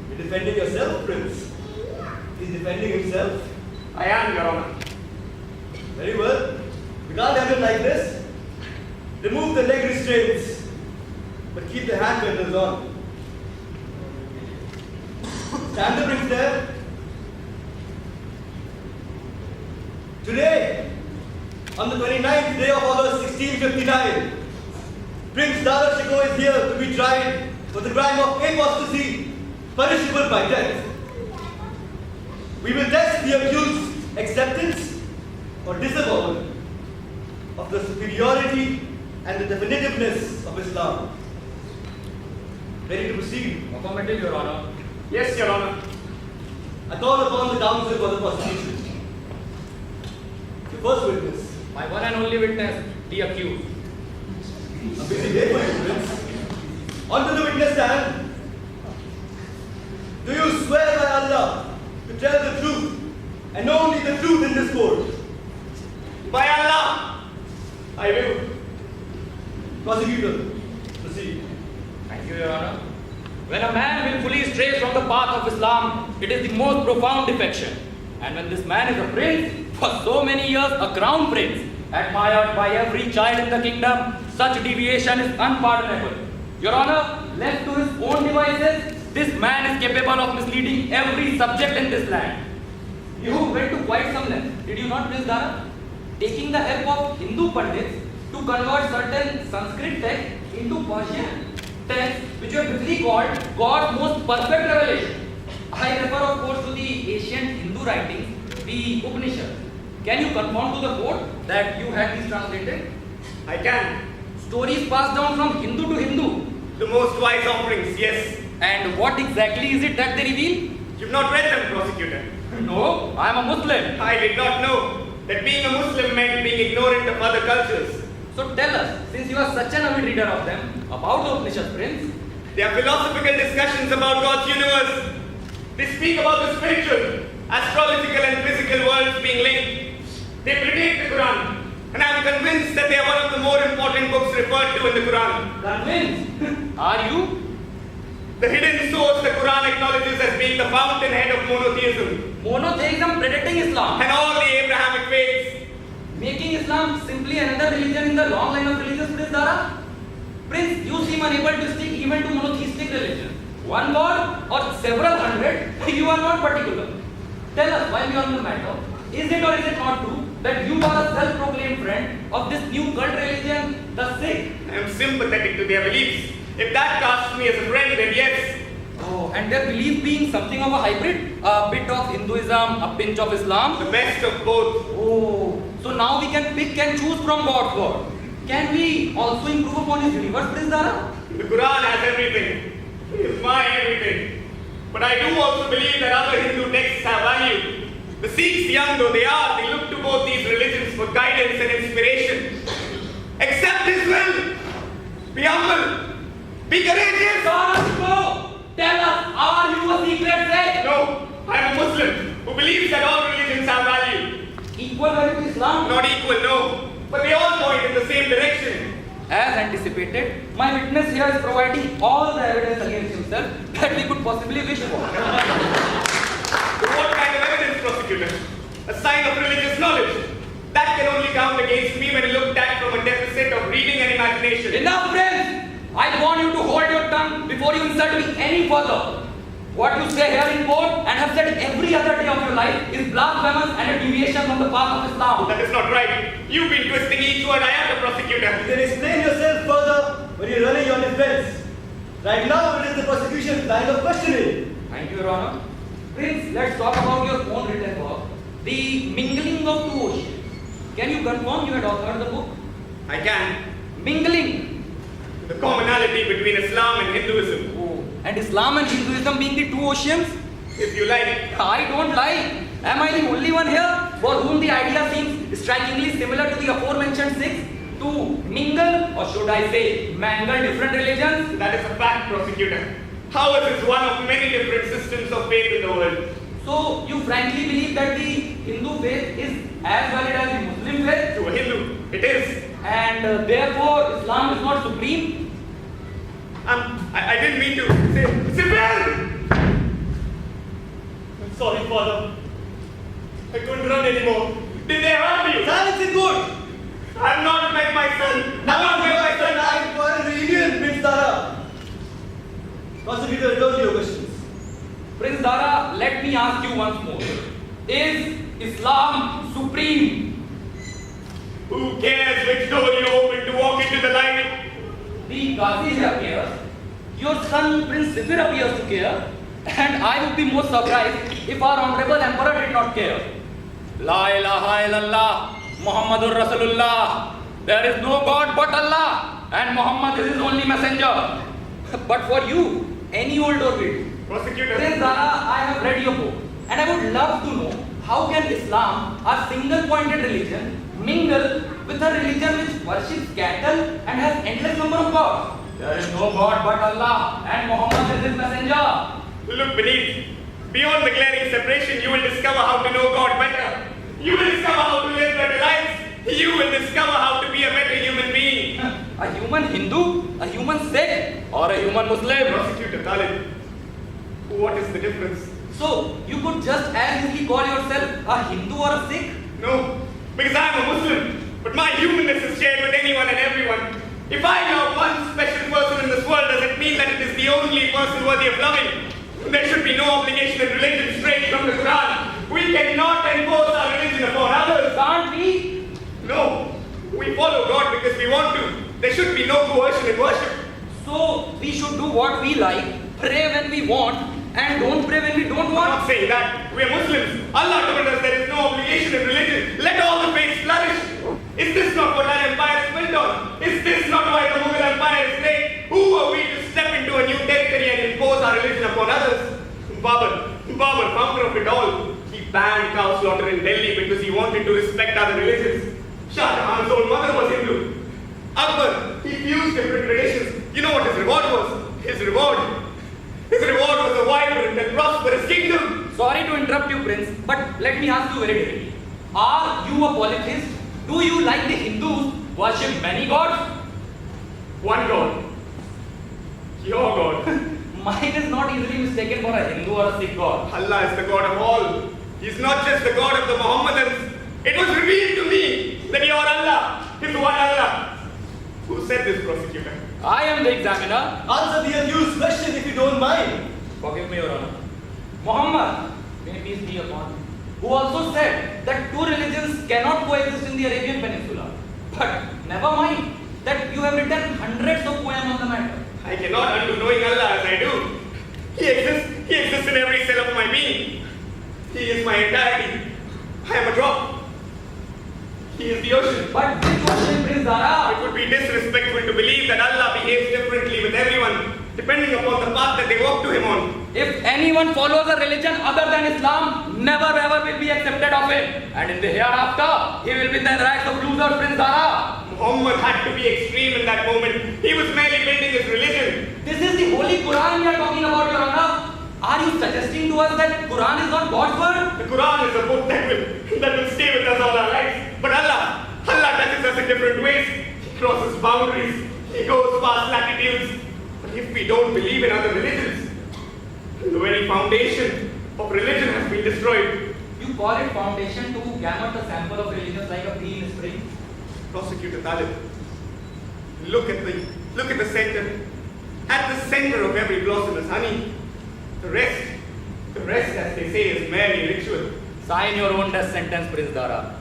You're defending yourself, Prince. He's defending himself. I am, Your Honor. Very well. We can't have him like this. Remove the leg restraints, but keep the hand benders on. Stand the Prince there. Today, on the 29th day of August 1659, Prince Dara is here to be tried for the crime of apostasy, punishable by death. We will test the accused's acceptance or disavowal of the superiority and the definitiveness of Islam. Ready to proceed? Affirmative, Your Honor. Yes, Your Honor. I call upon the counsel for the prosecution. The first witness. My one and only witness, the accused. A busy day for you, Prince. On to the witness stand. Do you swear by Allah to tell the truth and only the truth in this court? By Allah, I will. Prosecutor, proceed. Thank you, Your Honor. When a man willfully strays from the path of Islam, it is the most profound defection. And when this man is a prince, for so many years a crown prince, admired by every child in the kingdom, such deviation is unpardonable. Your Honor, left to his own devices, this man is capable of misleading every subject in this land. You went to quite some length, did you not, Prince Dara? Taking the help of Hindu Pandits to convert certain Sanskrit texts into Persian texts, which you have briefly called God's most perfect revelation. I refer, of course, to the ancient Hindu writings, the Upanishads. Can you confirm to the court that you had these translated? I can. Stories passed down from Hindu to Hindu. The most wise offerings, yes. And what exactly is it that they reveal? You've not read them, prosecutor. No, I am a Muslim. I did not know that being a Muslim meant being ignorant of other cultures. So tell us, since you are such an avid reader of them, about the Upanishads, Prince. They are philosophical discussions about God's universe. They speak about the spiritual, astrological and physical worlds being linked. They predate the Quran, and I am convinced that they are one of the more important books referred to in the Quran. Convinced? Are you? The hidden source the Quran acknowledges as being the fountainhead of monotheism Monotheism predating Islam, and all the Abrahamic faiths. making Islam simply another religion in the long line of religions, Prince Dara? Prince, you seem unable to stick even to monotheistic religion. One God or several hundred, you are not particular. Tell us, while you are on the matter, is it or is it not true that you are a self-proclaimed friend of this new cult religion, the Sikh? I am sympathetic to their beliefs. If that casts me as a friend, then yes. Oh, and their belief being something of a hybrid, a bit of Hinduism, a pinch of Islam. The best of both. Oh, so now we can pick and choose from God's word. Can we also improve upon his universe, Prince Dara? The Quran has everything. It is my everything. But I do also believe that other Hindu texts have value. The Sikhs, young though they are, they look to both these religions for guidance and inspiration. Accept his will. Be humble. Be courageous. Dara, go! Tell us, are you a secret Sikh? No, I am a Muslim who believes that all religions have value. Equal value to Islam? Not equal, no. But they all point in the same direction. As anticipated, my witness here is providing all the evidence against himself that we could possibly wish for. What kind of evidence, prosecutor? A sign of religious knowledge. That can only count against me when looked at from a deficit of reading and imagination. Enough, friends! I want you to hold your tongue before you insult me any further. What you say here in court and have said every other day of your life is blasphemous and a deviation from the path of Islam. That is not right. You've been twisting each word I am the prosecutor. You can explain yourself further when you're running your defense. Right now, it is the prosecution's line of questioning. Thank you, Your Honor. Prince, let's talk about your own written work, The Mingling of Two Oceans. Can you confirm you had authored the book? I can. Mingling. The commonality between Islam and Hinduism. Oh. And Islam and Hinduism being the two oceans? If you like. I don't like. Am I the only one here for whom the idea seems strikingly similar to the aforementioned six? To mingle, or should I say, mangle different religions? That is a fact, prosecutor. Ours is one of many different systems of faith in the world. So, you frankly believe that the Hindu faith is as valid as the Muslim faith? To a Hindu, it is. And therefore, Islam is not supreme? I didn't mean to say. Sibel! I'm sorry, Father. I couldn't run anymore. Did they hurt you? Silence in court! I've not met my son. I've not met my son. I'm for a reunion, Prince Dara. Prosecutor, return to your questions. Prince Dara, let me ask you once more. Is Islam supreme? Who cares which door you open to walk into the light? The Qazi here cares. Your son Prince Zifir appears to care. And I would be most surprised if our honorable emperor did not care. La ilaha illallah, Muhammadur Rasulullah. There is no God but Allah. And Muhammad is his only messenger. But for you, any old or bit. Prosecutor. Prince Dara, I have read your book. And I would love to know how can Islam, a single-pointed religion, mingle with a religion which worships cattle and has endless number of gods? There is no God but Allah, and Muhammad is his messenger. Look beneath. Beyond the glaring separation, you will discover how to know God better. You will discover how to live better lives. You will discover how to be a better human being. A human Hindu, a human Sikh, or a human Muslim? Prosecutor Talib, what is the difference? So, you could just as easily call yourself a Hindu or a Sikh? No, because I am a Muslim, but my humanness is shared with anyone and everyone. If I love one special person in this world, does it mean that it is the only person worthy of loving? There should be no obligation in religion straight from the Quran. We cannot enforce our religion upon others. Can't we? No, we follow God because we want to. There should be no coercion in worship. So, we should do what we like, pray when we want, and don't pray when we don't I'm want? not saying that. We are Muslims. Allah told us there is no obligation in religion. Let all the faiths flourish. Is this not what our empire is built on? Is this not why the Mughal Empire is great? Who are we to step into a new territory and impose our religion upon others? Babur, founder of it all, he banned cow slaughter in Delhi because he wanted to respect other religions. Shah Jahan's own mother was Hindu. Akbar, he fused different traditions. You know what his reward was? His reward was a vibrant and prosperous kingdom. Sorry to interrupt you, Prince, but let me ask you very directly. Are you a polytheist? Do you, like the Hindus, worship many gods? One God. Your God. Mine is not easily mistaken for a Hindu or a Sikh god. Allah is the God of all. He's not just the God of the Mohammedans. It was revealed to me that your Allah is one Allah. Who said this, prosecutor? I am the examiner. Answer the accused question if you don't mind. Forgive me, Your Honor. Muhammad, may peace be upon him, who also said that two religions cannot coexist in the Arabian Peninsula. But never mind that you have written hundreds of poems on the matter. I cannot undo knowing Allah as I do. He exists in every cell of my being. He is my entirety. I am a drop. He is the ocean. But which ocean, Prince Dara? It would be disrespectful to believe that Allah behaves differently with everyone, depending upon the path that they walk to Him on. If anyone follows a religion other than Islam, never ever will be accepted of him. And in the hereafter, he will be the ranks of losers, Prince Dara. Muhammad had to be extreme in that moment. He was merely building his religion. This is the Holy Quran we are talking about, Your Honor. Are you suggesting to us that Quran is not God's word? The Quran is a book that will stay with us all our lives. But Allah touches us in different ways. He crosses boundaries. He goes past latitudes. But if we don't believe in other religions, the very foundation of religion has been destroyed. You call it foundation to gamut a sample of religions like a bee in spring? Prosecutor Talib, look at the center. At the center of every blossom is honey. The rest, as they say, is merely ritual. Sign your own death sentence, Prince Dara.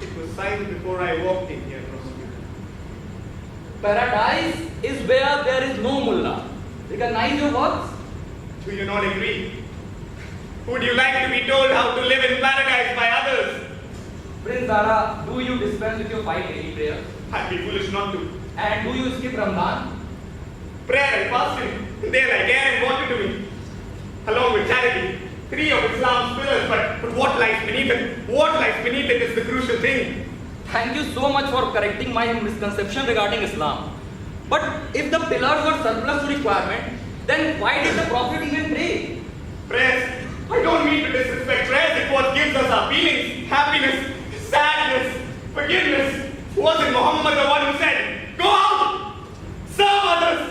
It was signed before I walked in here, prosecutor. Paradise is where there is no mullah. Recognize your words? Do you not agree? Would you like to be told how to live in paradise by others? Prince Dara, do you dispense with your 5 daily prayers? I'd be foolish not to. And do you skip Ramadan? Prayer and fasting, they're like air and water to me. Along with charity, 3 of Islam's pillars, but what lies beneath it? What lies beneath it is the crucial thing. Thank you so much for correcting my misconception regarding Islam. But if the pillars were surplus to requirement, then why did the Prophet even pray? Prayers, I don't mean to disrespect prayers, it's what gives us our feelings, happiness, sadness, forgiveness. Wasn't Muhammad the one who said, go out, serve others?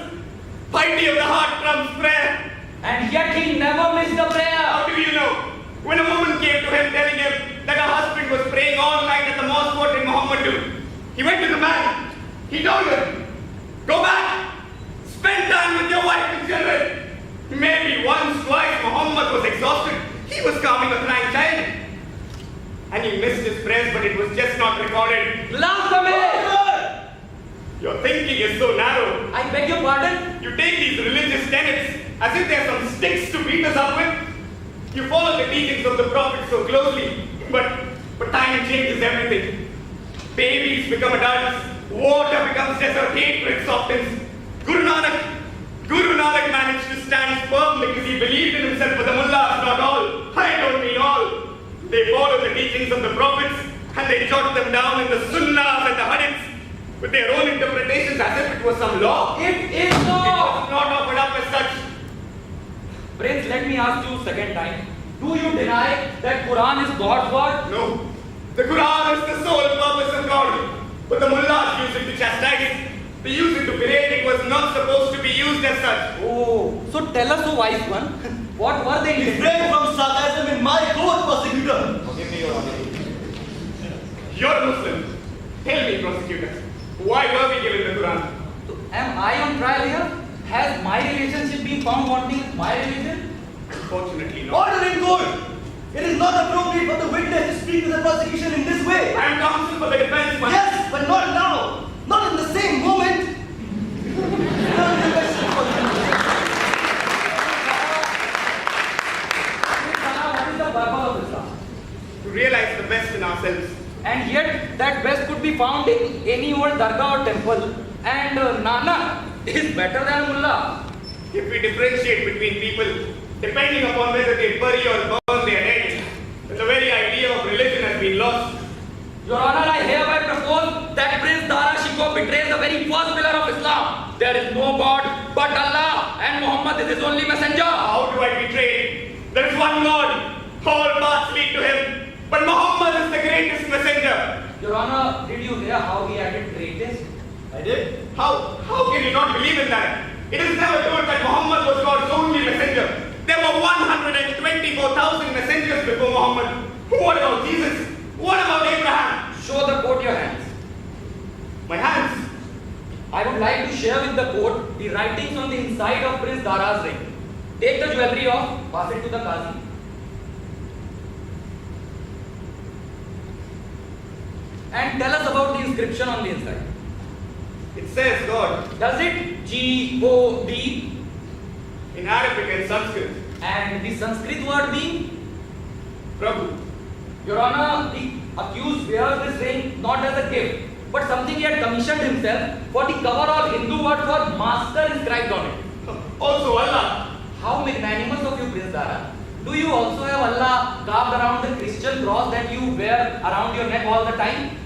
Piety of the heart trumps prayer. And yet he never missed a prayer. How do you know? When a woman came to him telling him that her husband was praying all night at the mosque, what did Muhammad do? He went to the man. He told her, go back, spend time with your wife and children. Maybe once, twice, Muhammad was exhausted. He was calming a crying child. And he missed his prayers, but it was just not recorded. Blasphemy! Your thinking is so narrow. I beg your pardon? You take these religious tenets as if they're some sticks to beat us up with. You follow the teachings of the Prophet so closely, but time changes everything. Babies become adults, water becomes desert, hatred softens. Guru Guru Nanak managed to stand firm because he believed in himself, but the mullahs, not all. I don't mean all. They follow the teachings of the prophets and they jot them down in the sunnahs and the hadiths with their own interpretations as if it was some law. It is It not. was not offered up as such. Prince, let me ask you second time. Do you deny that Quran is God's word? No. The Quran is the sole purpose of God. But the mullahs use it to chastise. They use it to berate. It was not supposed to be used as such. Oh, so tell us, O wise one, what were they? Refrain from sarcasm in my court, prosecutor. Forgive me, Your Honor. You're a Muslim. Tell me, prosecutor, why were we given the Quran? So, am I on trial here? Has my relationship been found wanting in my religion? Unfortunately not. Order in court. It is not appropriate for the witness to speak to the prosecution in this way. I am counsel for the defense. Yes, but not now. Not in the same moment. What is the purpose of Islam? To realize the best in ourselves. And yet that best could be found in any old dargah or temple. And Nanak is better than Mullah. If we differentiate between people, depending upon whether they bury or burn their dead, then the very idea of religion has been lost. Your Honor, I hereby propose that Prince Dara betrays the very first pillar of Islam. There is no God but Allah, and Muhammad is his only messenger. How do I betray? There is one God. All paths lead to him. But Muhammad is the greatest messenger. Your Honor, did you hear how he added greatest? I did. How can you not believe in that? It is never told that Muhammad was God's only messenger. There were 124,000 messengers before Muhammad. What about Jesus? What about Abraham? Show the court your hands. My hands. I would like to share with the court the writings on the inside of Prince Dara's ring. Take the jewelry off, pass it to the Qazi. And tell us about the inscription on the inside. It says God Does it G-O-D? in Arabic and Sanskrit. And the Sanskrit word being? Prabhu. Your Honor, the accused wears this ring not as a gift, but something he had commissioned himself, for the cover of Hindu word for master inscribed on it. Also Allah. How magnanimous of you, Prince Dara. Do you also have Allah carved around the Christian cross that you wear around your neck all the time?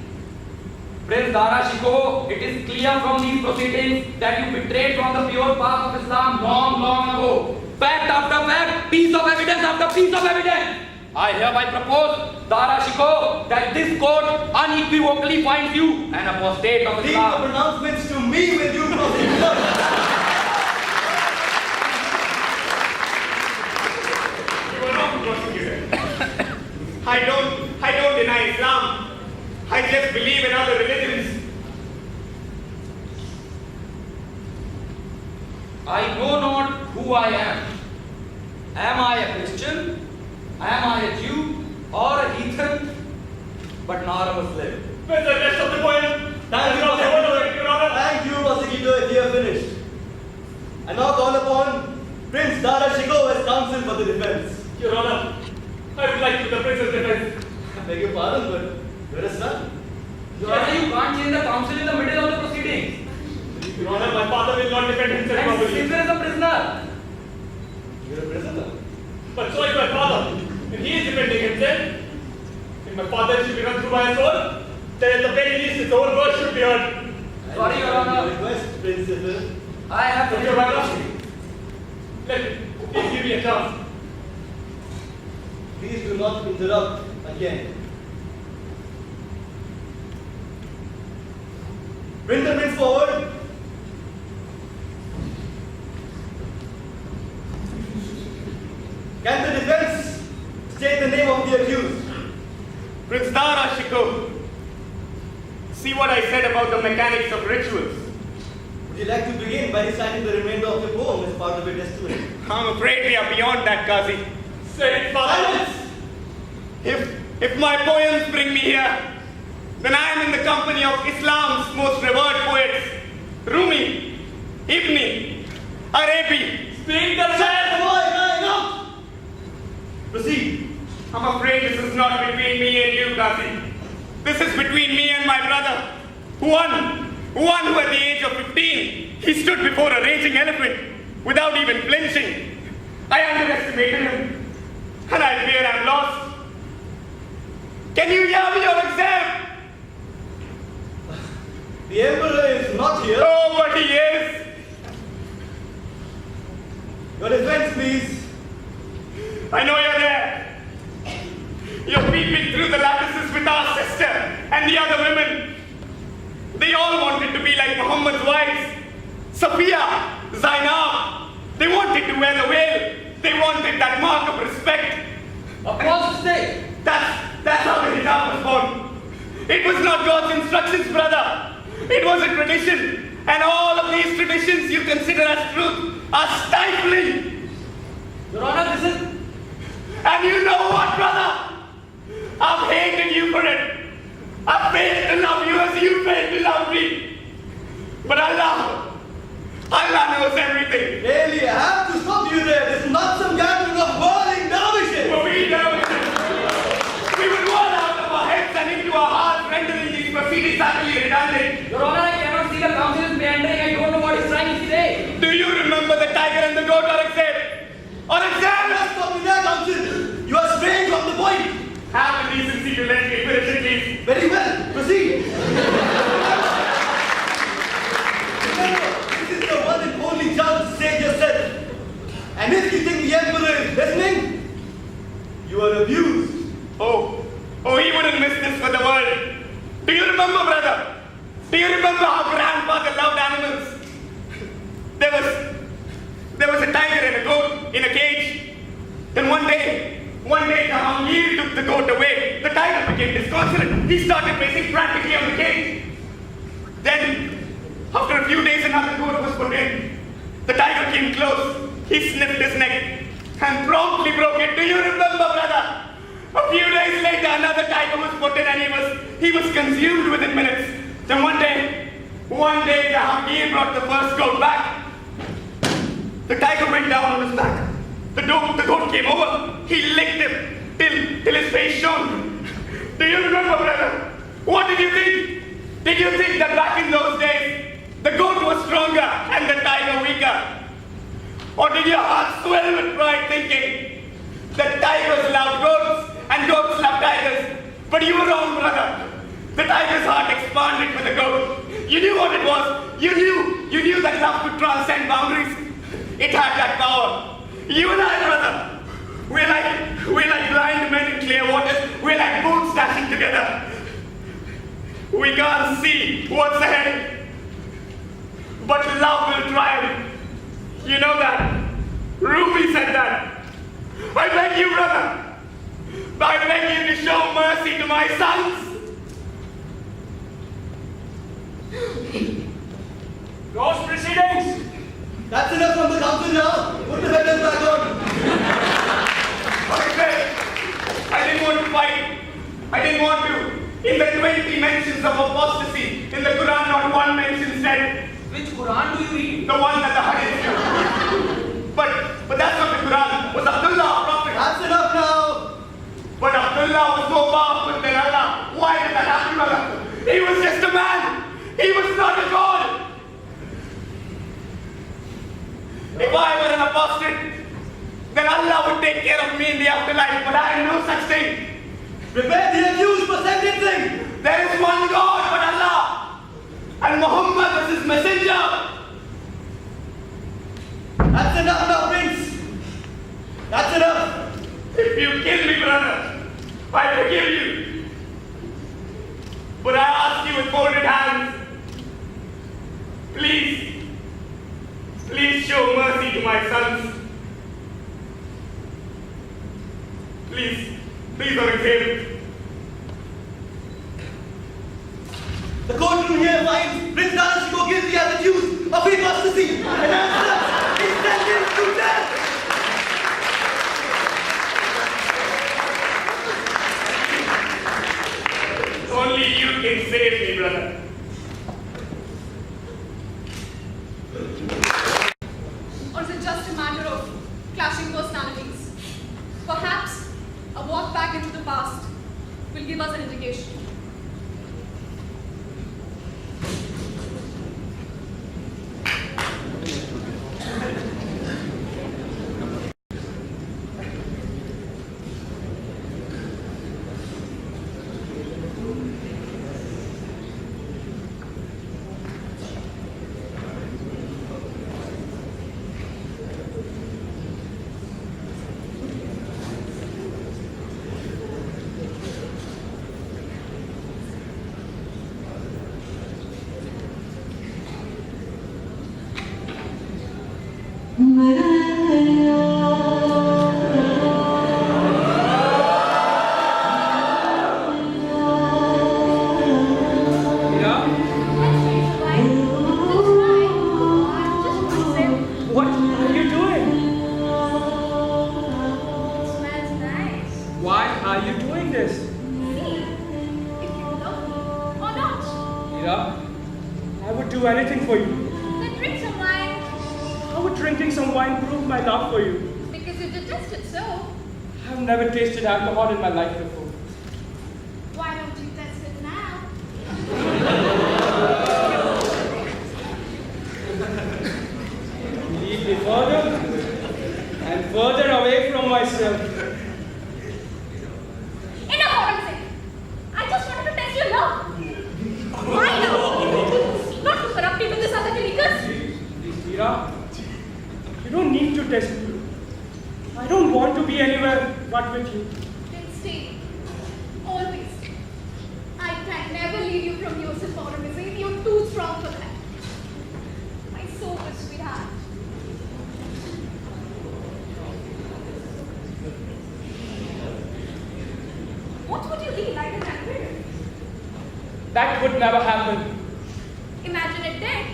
Prince Dara Shikoh, it is clear from these proceedings that you betrayed from the pure path of Islam long ago. Fact after fact, piece of evidence after piece of evidence. I hereby propose, Dara Shikoh, that this court unequivocally finds you an apostate of Leave the Islam. pronouncements to me with you, prosecutor. You are wrong, prosecutor. I don't deny Islam. I just believe in other religions. I know not who I am. Am I a Christian? Am I a Jew? Or a heathen? But not a Muslim. With the rest of the poem, Thank you, prosecutor. Thank you, prosecutor. We are finished. I now call upon Prince Dara Shikoh as counsel for the defense. Your Honor, I would like to the prince's defense. I beg your pardon, but there is none. Your Honor, you can't change the counsel in the middle of the proceedings. Your Honor, my father will not defend himself And properly. Caesar is a prisoner. You are a prisoner. But so is my father. If he is defending himself, if my father should be run through by a sword, then at the very least his own words should be heard. Sorry, Your Honor. Request, Prince Caesar. I have to Your Honor, please give me a chance. Please do not interrupt again. Bring the prince forward. Can the defense state the name of the accused? Prince Dara Shikoh, see what I said about the mechanics of rituals. Would you like to begin by reciting the remainder of your poem as part of your testimony? I'm afraid we are beyond that, Qazi. Say it, Father. If my poems bring me here, then I am in the company of Islam's most revered poets, Rumi, Ibn, Arabi. Speak the Shut the boy, crying out! Proceed. I'm afraid this is not between me and you, Qazi. This is between me and my brother. One who at the age of 15, he stood before a raging elephant. without even flinching. I underestimated him, and I fear I'm lost. Can you hear me, your exam? The Emperor is not here. Oh, but he is. Your defense, please. I know you're there. You're peeping through the lattices with our sister and the other women. They all wanted to be like Muhammad's wives. Safiya, Zainab. They wanted to wear the veil. They wanted that mark of respect. Apostasy! That's how the hijab was born. It was not God's instructions, brother. It was a tradition. And all of these traditions you consider as truth are stifling. Your Honor, this is... And you know what, brother? I've hated you for it. I've failed to love you as you failed to love me. But Allah knows everything. Really, I have to stop you there. This is not some gathering of whirling dervishes. For we dervishes, we would whirl out of our heads and into our hearts, rendering these proceedings utterly redundant. Your Honor, I cannot see the council is meandering. I don't know what he's trying to say. Do you remember the tiger and the goat, Aurangzeb? Aurangzeb! Just stop me there, Council. You are straying from the point. Have the decency to let me finish it, please. Very well. Proceed. Remember, this is the one and only chance to save yourself. And if you think the Emperor is listening, you are abused. Oh, he wouldn't miss this for the world. Do you remember, brother? Do you remember how grandfather loved animals? There was a tiger and a goat in a cage. Then one day, Jahangir took the goat away. The tiger became disconsolate. He started racing frantically on the cage. Then, after a few days, another goat was put in. The tiger came close. He sniffed his neck and promptly broke it. Do you remember, brother? A few days later, another tiger was put in and he was consumed within minutes. Then one day, Jahangir brought the first goat back. The tiger went down on his back. The goat came over. He licked him till his face shone. Do you remember, brother? What did you think? Did you think that back in those days, the goat was stronger and the tiger weaker? Or did your heart swell with pride thinking that tigers love goats and goats love tigers? But you were wrong, brother. The tiger's heart expanded with the goat. You knew what it was. You knew that love could transcend boundaries. It had that power. You and I, brother, we're like blind men in clear waters. We're like boats dashing together. We can't see what's ahead, but love will triumph. You know that. Ruby said that. I beg you, brother. I beg you to show mercy to my sons. Those proceedings! That's enough from the council now. Put the weapons back on. I didn't want to fight. I didn't want to. In the 20 mentions of apostasy, in the Quran, not one mention said. Which Quran do you read? The one that the Hadith do. But that's not the Quran. Was Abdullah a prophet? That's enough now. But Abdullah was more powerful than Allah. Why did that happen, brother? He was just a man. He was not a god. If I were an apostate, then Allah would take care of me in the afterlife, but I am no such thing. Prepare the accused for sentencing. There is one God but Allah, and Muhammad was his messenger. That's enough now, Prince. That's enough. If you kill me, brother, I forgive you. But I ask you with folded hands, please show mercy to my sons. Please, Aurangzeb. The courtroom here finds Prince Dara guilty as accused of apostasy and as such is sentenced to death. Only you can save me, brother. Or is it just a matter of clashing personalities? Perhaps a walk back into the past will give us an indication. are you doing this? See if you love me or not. Mira, I would do anything for you. Then drink some wine. How would drinking some wine prove my love for you? Because you detest it so. I've never tasted alcohol in my life before. Why don't you test it now? Lead me further and further away from myself. Enough, Aurangzeb. I just wanted to test your love. Why now? Not to corrupt me with this other chemicals. Mira, you don't need to test me. I don't want to be anywhere but with you. Then stay. Always. I can never leave you from yourself, Aurangzeb. You're too strong for that. My soul, sweetheart. What would you be like an emperor? That would never happen. Imagine it then.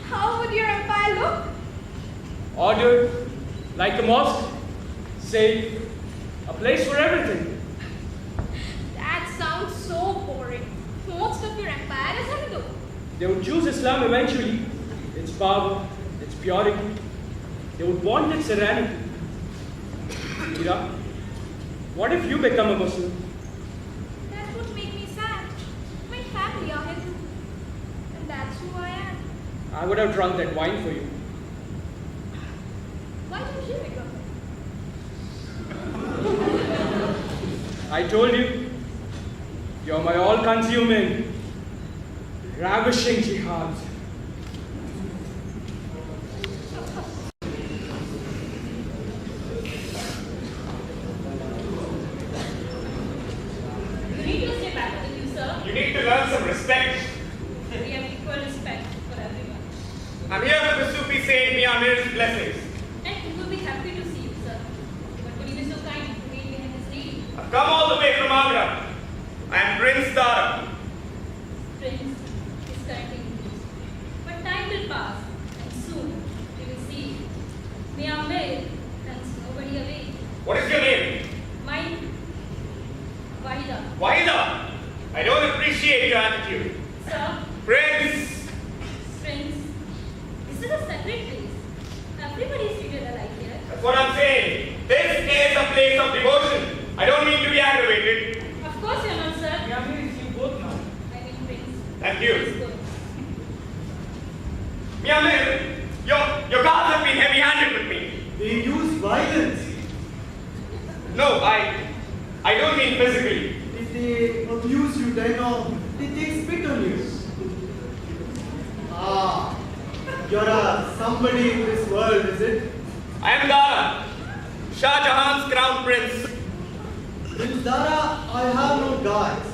How would your empire look? Ordered, like a mosque, safe, a place for everything. That sounds so boring. Most of your empire is Hindu. They would choose Islam eventually. Its power, its purity. They would want its serenity. Mira, what if you become a Muslim? That would make me sad. My family are Hindu. And that's who I am. I would have drunk that wine for you. Why don't you become it? I told you, you're my all-consuming, ravishing jihad. You need to stay back with you, sir. You need to learn some respect. We have equal respect for everyone. I'm here for the Sufi saint Miamir's blessings. And we will be happy to see you, sir. But would you be so kind to wait behind this lady? I've come all the way from Agra. I am Prince Dara. Prince is currently engaged. But time will pass, and soon we will see. We are married, and nobody away. What is your name? Mine, Wahida. Wahida. I don't appreciate your attitude. Sir, Prince. Prince, this is a separate place. Everybody is treated alike here. That's what I'm saying. This is a place of devotion. I don't mean to be aggravated. Of course you're not, sir. Yeah, we see you both now. I mean, Prince. Thank you. Let's go. Miamir, your guards have been heavy-handed with me. They use violence. No, I don't mean physically. If they abuse you, then they take spit on you. Ah, you're a somebody in this world, is it? I am Dara, Shah Jahan's crown prince. Prince Dara, I have no guards.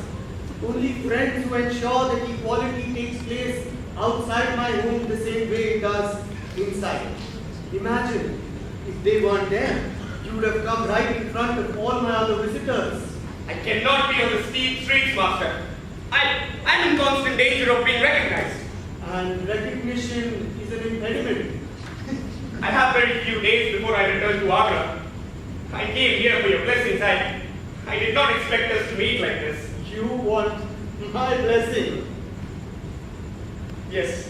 Only friends who ensure that equality takes place outside my home the same way it does inside. Imagine, if they weren't there, you would have come right in front of all my other visitors. I cannot be on the steep streets, master. I'm in constant danger of being recognized. And recognition is an impediment. I have very few days before I return to Agra. I came here for your blessings. I did not expect us to meet like this. You want my blessing. Yes.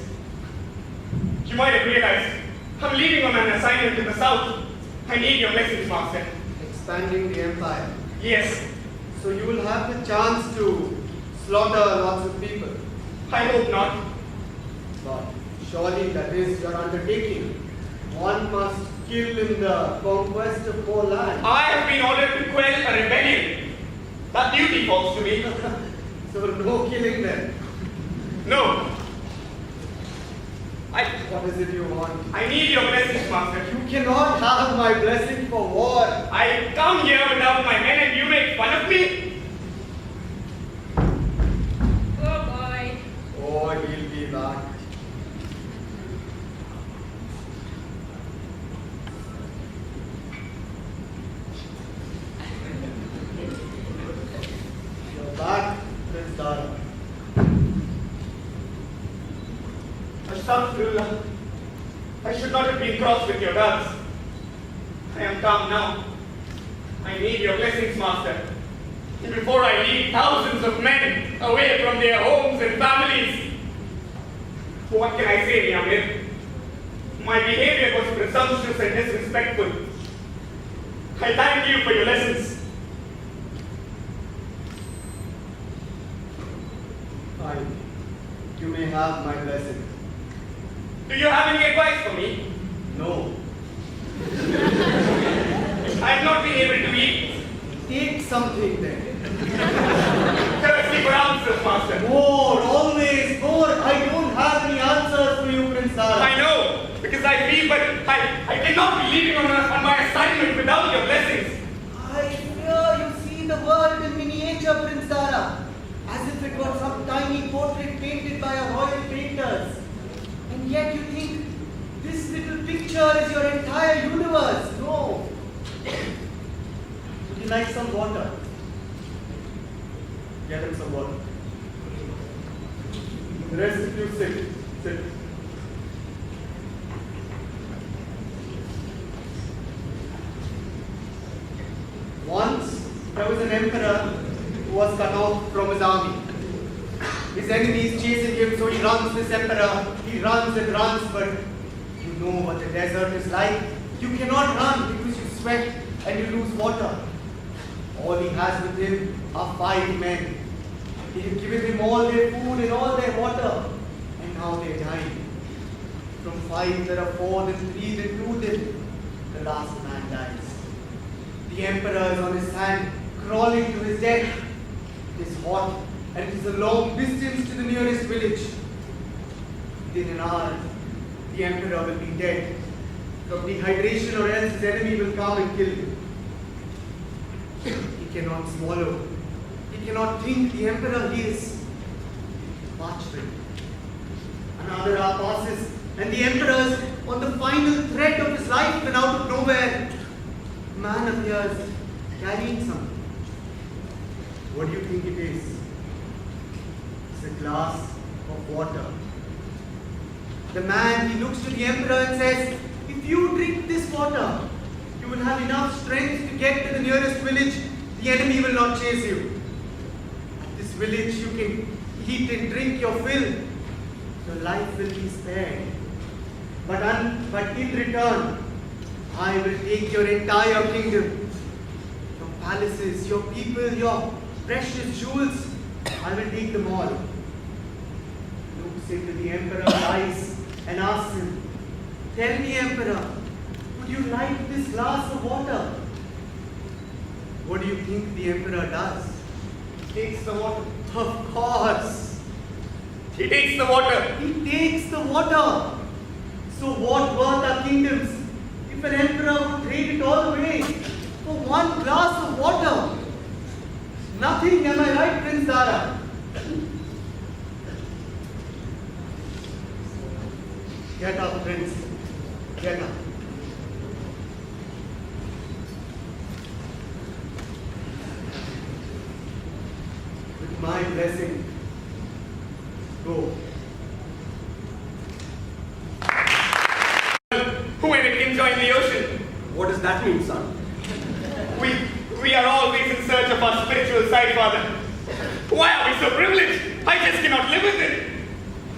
You might have realized I'm leaving on an assignment in the south. I need your blessings, master. Expanding the empire. Yes. So you will have the chance to slaughter lots of people. I hope not. But surely that is your undertaking. One must kill in the conquest of more land. I have been ordered to quell a rebellion. That duty falls to me. So no killing then. No. What is it you want? I need your blessings, master. You cannot have my blessing for war. I come here without my men and you make fun of me? Oh boy. Oh, he'll be back. You're back, Prince Dara. Astaghfirullah. I should not have been cross with your guards. I am calm now. I need your blessings, Master. Before I lead thousands of men away from their homes and families. What can I say, Amir? My behavior was presumptuous and disrespectful. I thank you for your lessons. Fine. You may have my blessing. Do you have any advice for me? No. I have not been able to eat. Take something then. Thirsty for answers, Master. More, always more. I don't have any answers for you, Prince Dara. I know, because I feel, but I cannot be leaving on my assignment without your blessings. I fear you see the world in miniature, Prince Dara, as if it were some tiny portrait painted by a royal painters. And yet you think this little picture is your entire universe. No. Would you like some water? Get him some water. The rest of you sit. Sit. Once there was an emperor who was cut off from his army. His enemies chasing him, so he runs, this emperor. He runs and runs, but you know what the desert is like. You cannot run because you sweat and you lose water. All he has with him are 5 men. They have given him all their food and all their water, and now they are dying. From 5 there are 4, then 3, then 2, then the last man dies. The emperor is on his hand, crawling to his death. It is hot, and it is a long distance to the nearest village. Within an hour, the emperor will be dead from dehydration, or else his enemy will come and kill him. He cannot swallow. He cannot think. The emperor, he is parchment. Another hour passes, and the emperor is on the final thread of his life, when out of nowhere, a man appears carrying something. What do you think it is? It's a glass of water. The man, he looks to the emperor and says, if you drink this water, you will have enough strength to get to the nearest village. The enemy will not chase you. At this village, you can eat and drink your fill. Your life will be spared. But in return, I will take your entire kingdom. Your palaces, your people, your precious jewels. I will take them all. Looks into the emperor's eyes and asks him, tell me, emperor, would you like this glass of water? What do you think the emperor does? He takes the water. Of course. He takes the water. He takes the water. So what worth are kingdoms if an emperor would trade it all away for one glass of water? Nothing, am I right, Prince Dara? Get up, Prince. Get up. With my blessing, go. Who and it can join the ocean? What does that mean, son? We are always in search of our spiritual side, Father. Why are we so privileged? I just cannot live with it.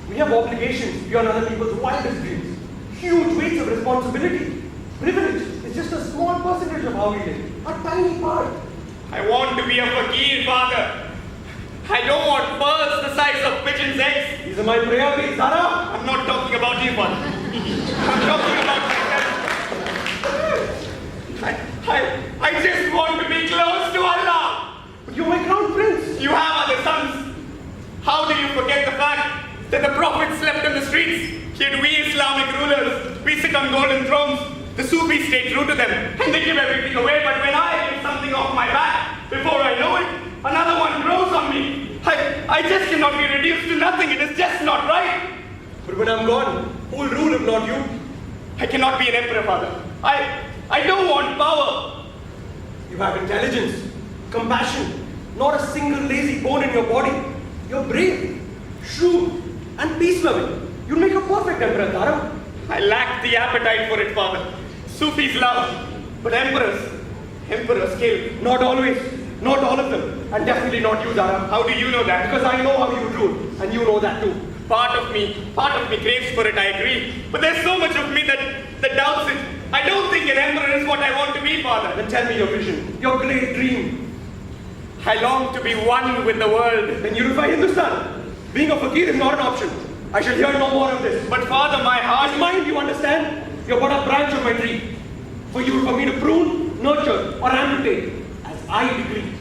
We have obligations beyond other people's wildest dreams. Huge weights of responsibility. Privilege is just a small percentage of how we live. A tiny part. I want to be a fakir, Father. I don't want pearls the size of pigeons' eggs. These are my prayer beads, Dara. I'm not talking about you, Father. I'm talking about myself. I just want to be close to Allah. But you're my crown prince. You have other sons. How do you forget the fact that the Prophet slept in the streets? Yet we Islamic rulers, we sit on golden thrones. The Sufis stay true to them, and they give everything away. But when I get something off my back, before I know it, another one grows on me. I just cannot be reduced to nothing. It is just not right. But when I'm gone, who will rule if not you? I cannot be an emperor, Father. I don't want power. You have intelligence, compassion, not a single lazy bone in your body. You're brave, shrewd, and peace-loving. You'll make a perfect emperor, Dara. I lack the appetite for it, Father. Sufis love, but emperors, Emperor's killed. Not always. Not all of them. And definitely not you, Dara. How do you know that? Because I know how you rule. And you know that too. Part of me craves for it, I agree. But there's so much of me that doubts it. I don't think an emperor is what I want to be, Father. Then tell me your vision. Your great dream. I long to be one with the world. Then unify Hindustan. Being a fakir is not an option. I shall hear no more of this. But Father, my heart... Is mine, you understand? You're but a branch of my tree. For me to prune, nurture, or amputate, as I decree.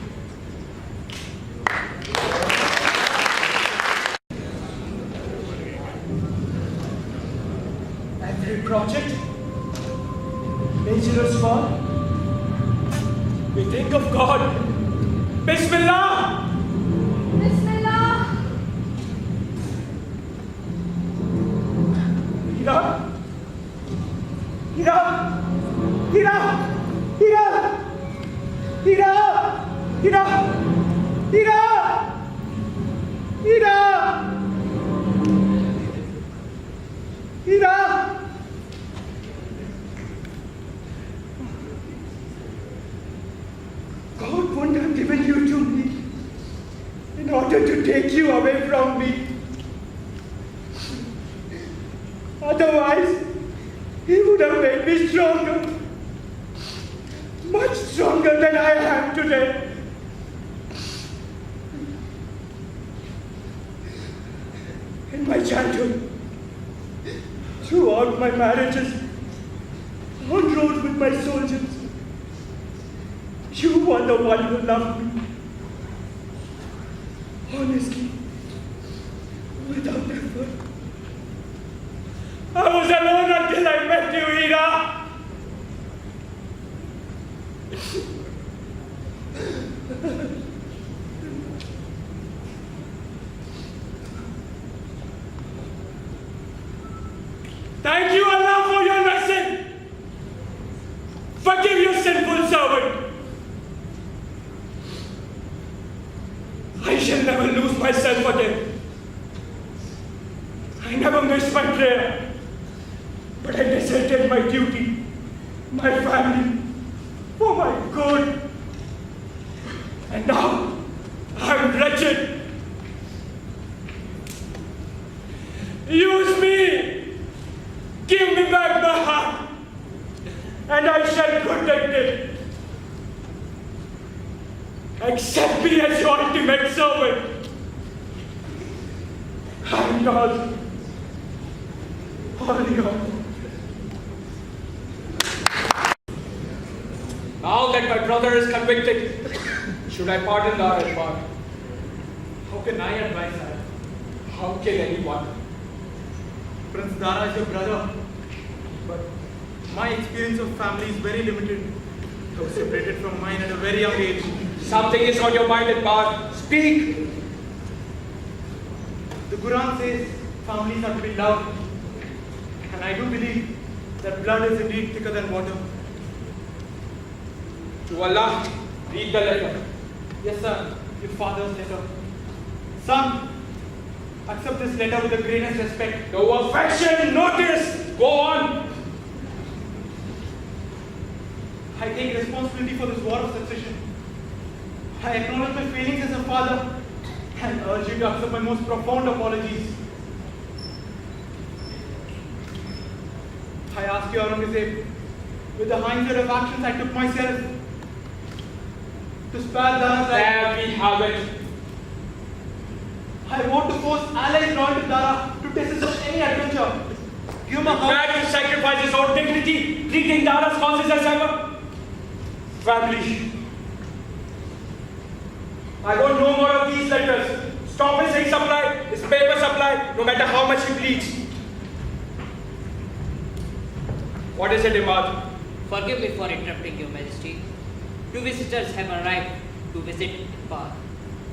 Every project, dangerous fall. We think of God. Bismillah! Bismillah. Hira! Hira! Hira! Hira! Hira! Hira! Hira! Hira! Hira! God wouldn't have given you to me in order to take you away from me. Otherwise, He would have made me stronger. Much stronger than I am today. In my childhood, throughout my marriages, on road with my soldiers, you were the one who loved me. Honestly, without effort. I was alone until I met you, Hira. Thank you, Allah, for your lesson. Forgive your sinful servant. I shall never lose myself again. I never missed my prayer, but I deserted my duty, my family, for my good. And now, I'm wretched. Use me. Give me back my heart, and I shall protect it. Accept me as your ultimate servant. I'm yours. All yours. Now that my brother is convicted, should I pardon Dara and Bar? How can I advise that? How can anyone? Prince Dara is your brother, but my experience of family is very limited. I was separated from mine at a very young age. Something is on your mind, Bar. Speak! The Quran says families are to be loved, and I do believe that blood is indeed thicker than water. To Allah, read the letter. Yes, sir, your father's letter. Son, accept this letter with the greatest respect. No affection, notice! Go on! I take responsibility for this war of succession. I acknowledge my failings as a father and urge you to accept my most profound apologies. I ask you, Aurangzeb, with the hindsight of actions I took myself, to spare Dara's life. There we have it. I want to force allies loyal to Dara to desist from any adventure. Give him a Man to sacrifice his own dignity, treating Dara's causes as ever. Family. I want no more of these letters. Stop his ink supply, his paper supply, no matter how much he bleeds. What is it, Imad? Forgive me for interrupting, Your Majesty. Two visitors have arrived to visit Bar.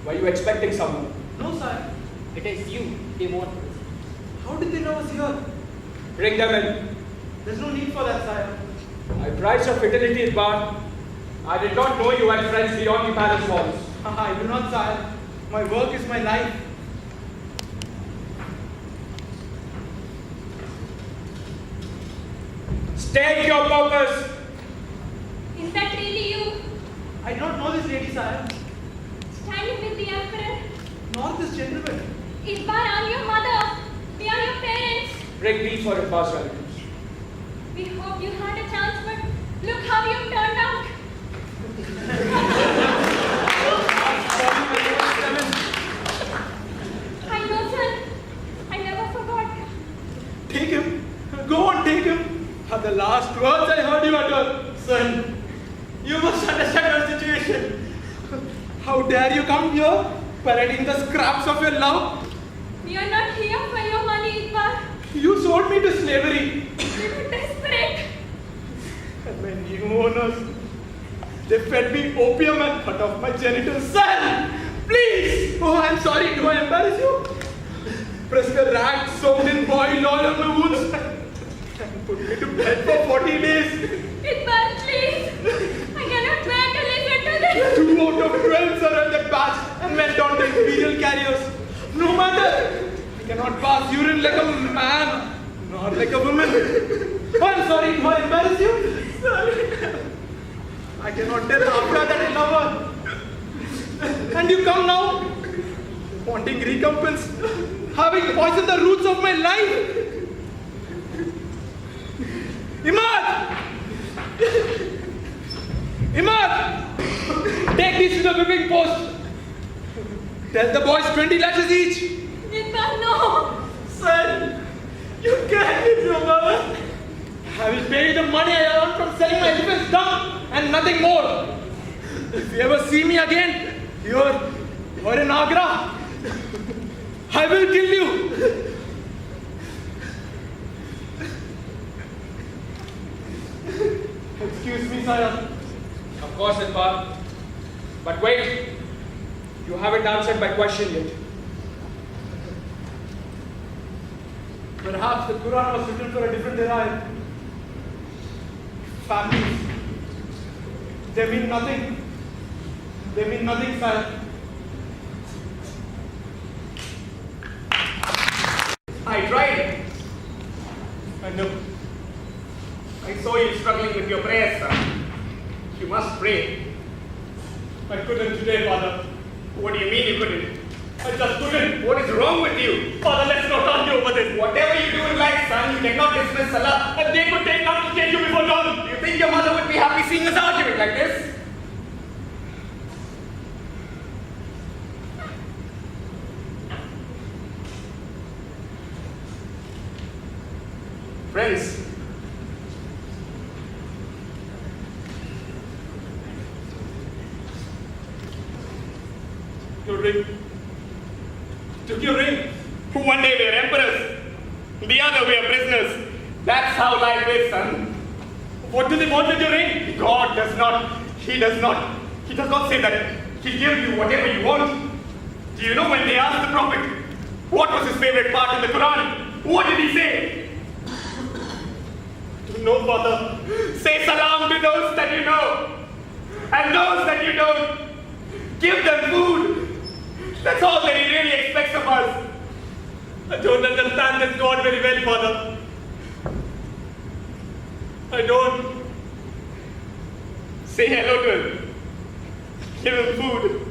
Were you expecting someone? No, sir. It is you, Immortals. How did they know us here? Bring them in. There's no need for that, sire. I prize your fidelity, Bar. I did not know you had friends beyond the palace walls. I do not, sire. My work is my life. State your purpose. Is that really you? I don't know this lady, sire. Standing with the emperor? Not this gentleman. Iqbal, I'm your mother. We are your parents. Break me for a past relatives. We hope you had a chance, but look how you turned out. I know, son. I never forgot. Take him. Go on, take him. Are the last words I heard you utter. Son, you must understand our situation. How dare you come here, parading the scraps of your love? We are not here for your money, Iqbal. You sold me to slavery. We were desperate. And my new owners, they fed me opium and cut off my genitals. Son, please! Oh, I'm sorry. Do I embarrass you? Press the rag soaked in boiled oil on my wounds and put me to bed for 40 days. Iqbal, please. I cannot bear to listen to this. 2 out of 12 surrendered batch and went on to imperial carriers. No matter. I cannot pass urine like a man, nor like a woman. Oh, I'm sorry. Do I embarrass you? Sorry. I cannot tell Afra that I love her. And you come now, wanting recompense, having poisoned the roots of my life. Imad! Imad! Take these to the whipping post. Tell the boys 20 lashes each. Iqbal, no. Son, you can't hit your mother. I will pay you the money I earned from selling my elephant's dung and nothing more. If you ever see me again, you're in Agra, I will kill you. Excuse me, sire. Of course, Iqbal. But wait. You haven't answered my question yet. Perhaps the Quran was written for a different era. Families, they mean nothing. They mean nothing, sir. I tried. I know. I saw you struggling with your prayers, son. You must pray. I couldn't today, Father. What do you mean you couldn't? I just couldn't. What is wrong with you? Father, let's not argue over this. Whatever you do in life, son, you cannot dismiss Salah. And they could take up to take you before dawn. Do you think your mother would be happy seeing us arguing like this? Friends, Your ring. Took your ring. one day we are emperors, the other we are prisoners. That's how life is, son. What do they want with your ring? God does not. He does not say that he'll give you whatever you want. Do you know when they asked the Prophet, what was his favorite part in the Quran? What did he say? No, Father. Say salam to those that you know. And those that you don't, give them food. That's all that he really expects of us. I don't understand this God very well, Father. I don't. Say hello to him. Give him food.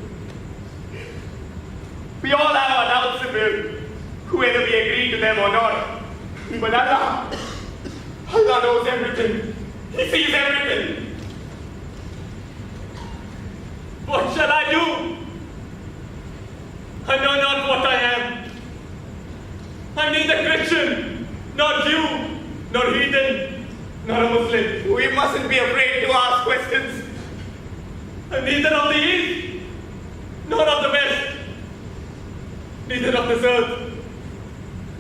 We all have our doubts of him, whether we agree to them or not. But Allah knows everything. He sees everything. What shall I do? I know not what I am. I'm neither Christian, nor Jew, nor heathen, nor a Muslim. We mustn't be afraid to ask questions. I'm neither of the East, nor of the West, neither of this earth,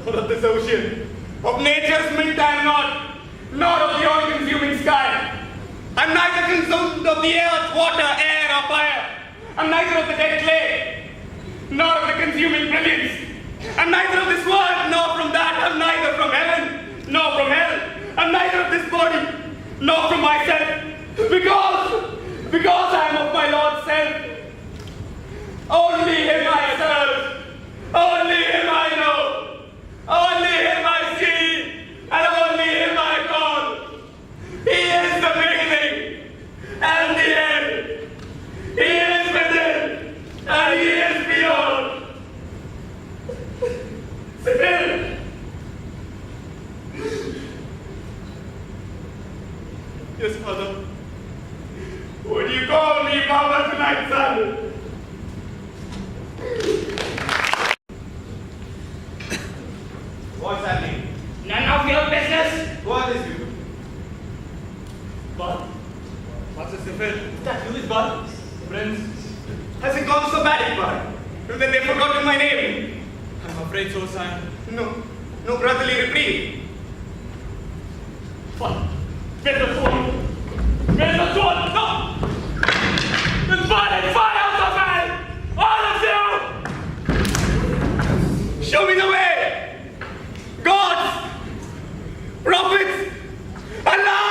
nor of this ocean. Of nature's mint I am not, nor of the all-consuming sky. I'm neither consumed of the earth, water, air, or fire. I'm neither of the dead clay, nor of the consuming brilliance. I'm neither of this world, nor from that. I'm neither from heaven, nor from hell. I'm neither of this body, nor from myself. Because I am of my Lord's self. Only him I serve. Only him I know. Only him I see. And only him I call. He is the beginning What's happening? None of your business. Who are these people? Bud, what's this different? That you is Bud? Prince, has it gone so bad, Bud? Then they've forgotten my name. I'm afraid so, sire. No brotherly reprieve. What? Where's the sword? Where's the sword? No! It's fire and fire out of hell! All of you! Show me the way! Gods! Prophets! Allah!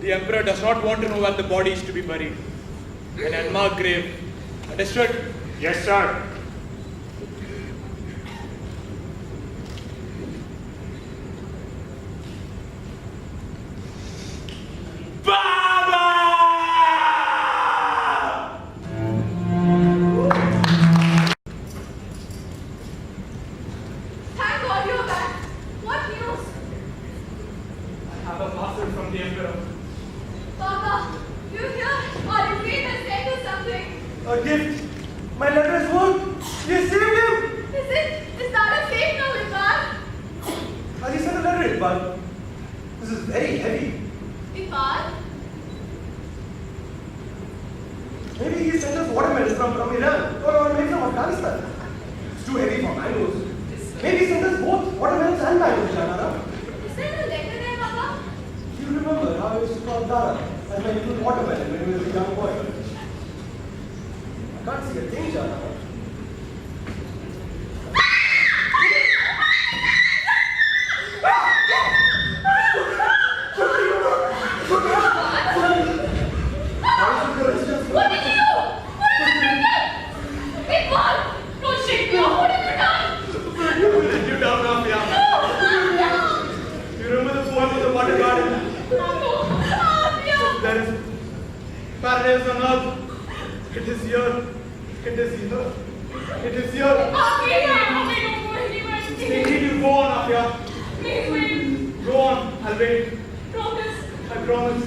The emperor does not want to know where the body is to be buried. An unmarked grave. Understood? Yes, sir. Baba! Thank God you're back. What news? I have a parcel from the emperor. Papa, you here? Or is he has sent us something? A gift. My letter has worked. You saved him. Is Dara safe now, Iqbal? How do you send a letter, Iqbal? This is very heavy. Iqbal? Maybe he sent us watermelons from Iran or maybe from Afghanistan. It's too heavy for mangoes. Maybe he sent us both watermelons and mangoes, Janara. Is there a letter there, Papa? You remember how I used to call Dara as my little watermelon when he was a young boy? I can't see a thing, Janara. What did you do? What did you do? Iqbal! Don't shake me off. What have you done? You will let you down, Afia. No! You remember the poem of the water garden? No! Afia! There is paradise on earth. It is here. It is here. It is here. Afia! Don't go anywhere. They need you. Go on, Afia. Please wait. Go on. I'll wait. Promise. I promise.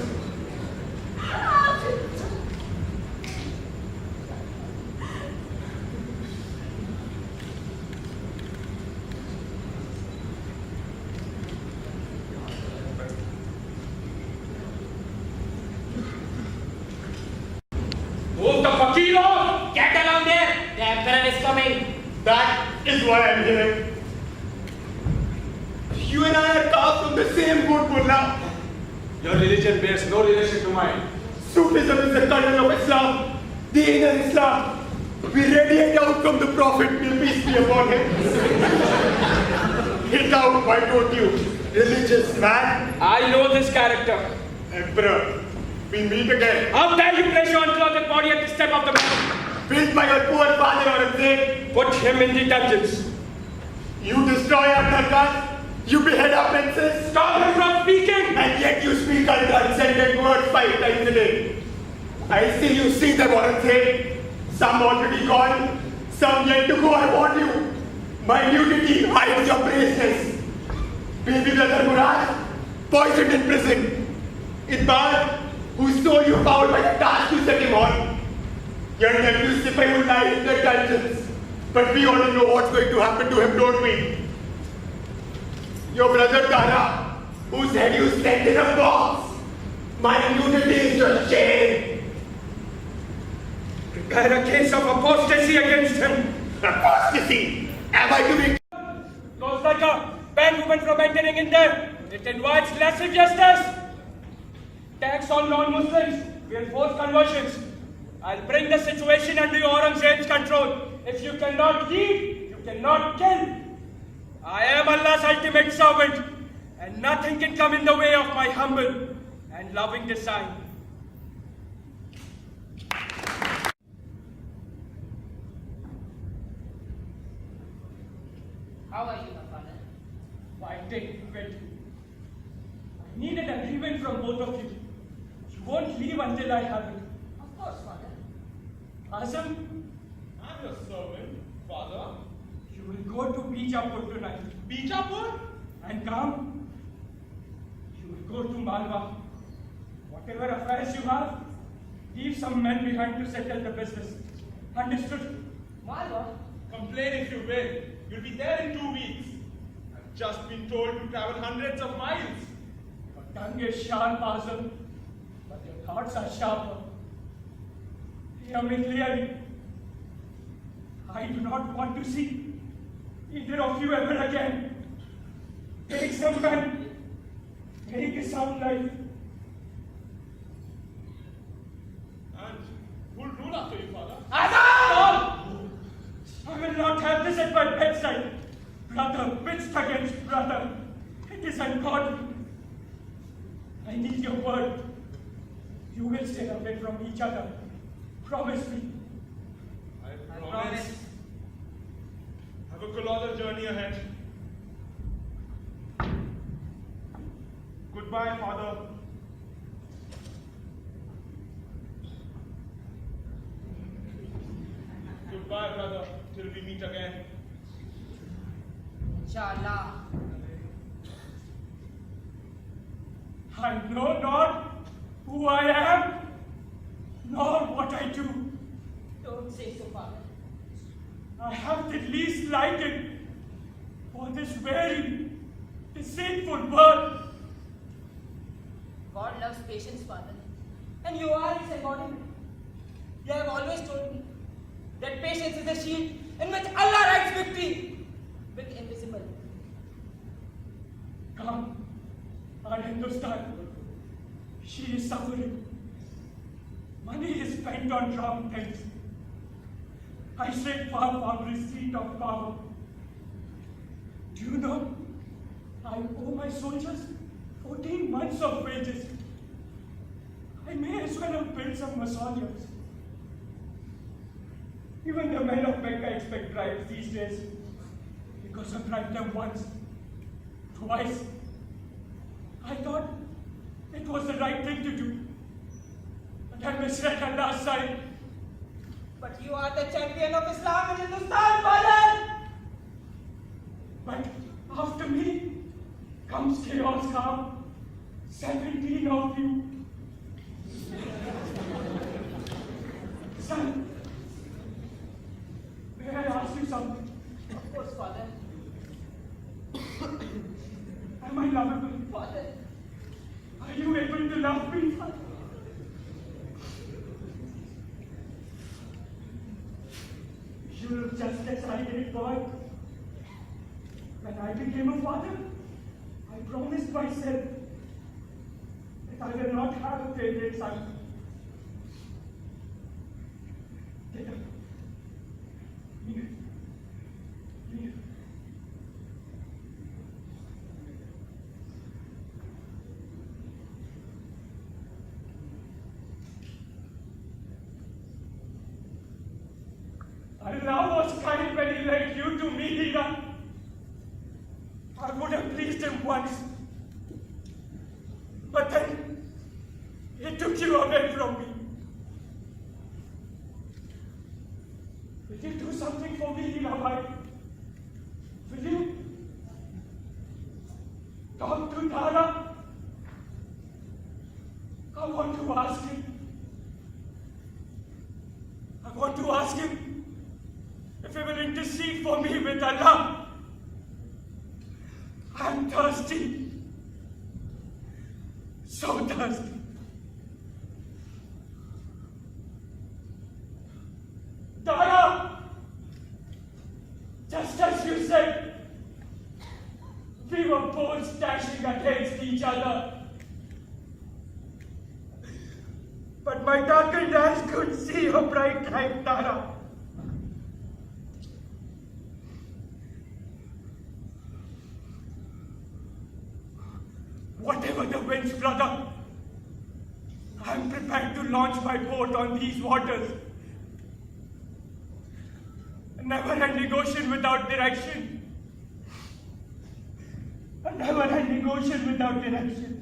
Move the fakir off! Get along there. The emperor is coming. That is why I'm here. You and I are carved from the same wood, Mullah. Your religion bears no relation to mine. Sufism is the kernel of Islam, the inner Islam. We radiate out from the Prophet, may peace be upon him. Hit out, why don't you? Religious man. I know this character. Emperor, we meet again. How dare you place your unclothed body at the step of the man? Built by your poor father Aurangzeb. Put him in the dungeons. You destroy our dargahs. You behead our princes. Stop him from speaking! And yet you speak untranscendent words 5 times a day. I see you see them, Aurangzeb. Some already gone, some yet to go. I warn you. My nudity hides your baseness. Baby brother Murad, poisoned in prison. Iqbal, who stole you, fouled by the task you set him on. Your nephew Sipayul lies in the dungeons. But we already know what's going to happen to him, don't we? Your brother Dara, whose head you sent in a box. My nudity is your shame. Prepare a case of apostasy against him. Apostasy? Am I to be? Laws like a ban woman from entering in there. It invites less injustice. Tax on non-Muslims will force conversions. I'll bring the situation under your Aurangzeb's control. If you cannot lead, you cannot kill. I am Allah's ultimate servant, and nothing can come in the way of my humble and loving design. How are you, my father? Fighting with you. I need an agreement from both of you. You won't leave until I have it. Of course, father. Azam, I'm your servant, father. You will go to Bijapur tonight. Bijapur? And come. You will go to Malwa. Whatever affairs you have, leave some men behind to settle the business. Understood? My lord. Complain if you will. You'll be there in 2 weeks. I've just been told to travel hundreds of miles. Your tongue is sharp, Azam, but your thoughts are sharper. Hear me clearly. I do not want to see either of you ever again. Take some man. Take a sound life. And who'll rule after you, father? Azam! I will not have this at my bedside. Brother pitched against brother. It is ungodly. I need your word. You will stay away from each other. Promise me. I promise. Have a colossal journey ahead. Goodbye, father. Goodbye, brother, till we meet again. Inshallah. I know not who I am, nor what I do. Don't say so, father. I have the least liking for this very deceitful world. God loves patience, father. And you are its embodiment. You have always told me that patience is a shield in which Allah writes victory with invisible. Come, our Hindustan. She is suffering. Money is spent on wrong things. I stray far from receipt of power. Do you know, I owe my soldiers 14 months of wages. I may as well have built some mausoleums. Even the men of Mecca expect bribes these days, because I bribed them once, twice. I thought it was the right thing to do, but I misread Allah's sign. But you are the champion of Islam in Hindustan, father! But after me comes chaos calm. 17 of you. Son, may I ask you something? Of course, father. Am I lovable? Father. Are you able to love me? You look just as I did, boy. When I became a father, I promised myself that I will not have a favorite son. Get up. Leave. Leave. Allah was kind when He led you to me, Dara. I would have pleased Him once. But then He took you away from me. Will you do something for me, Dara? Will you? Talk to Dara. I want to ask him. I want to ask him if he will intercede for me with Allah. I'm thirsty. So thirsty. Dara! Just as you said, we were both dashing against each other. But my darkened eyes could see your bright light, Dara. Whatever the winds, brother, I am prepared to launch my boat on these waters. A never-ending ocean without direction. A never-ending ocean without direction.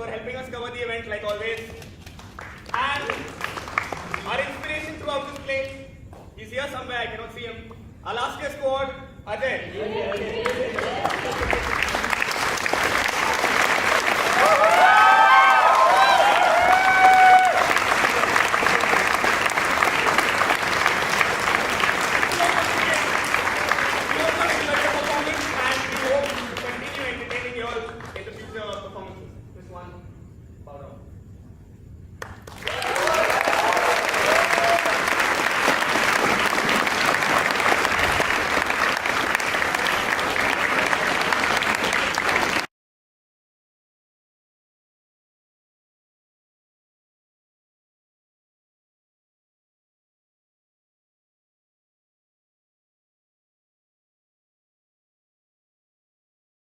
for helping us cover the event like always. And our inspiration throughout this play, he's here somewhere, I cannot see him. Our last year's cohort, Ajay. Continue entertaining you all in the future performances. This one, bow down.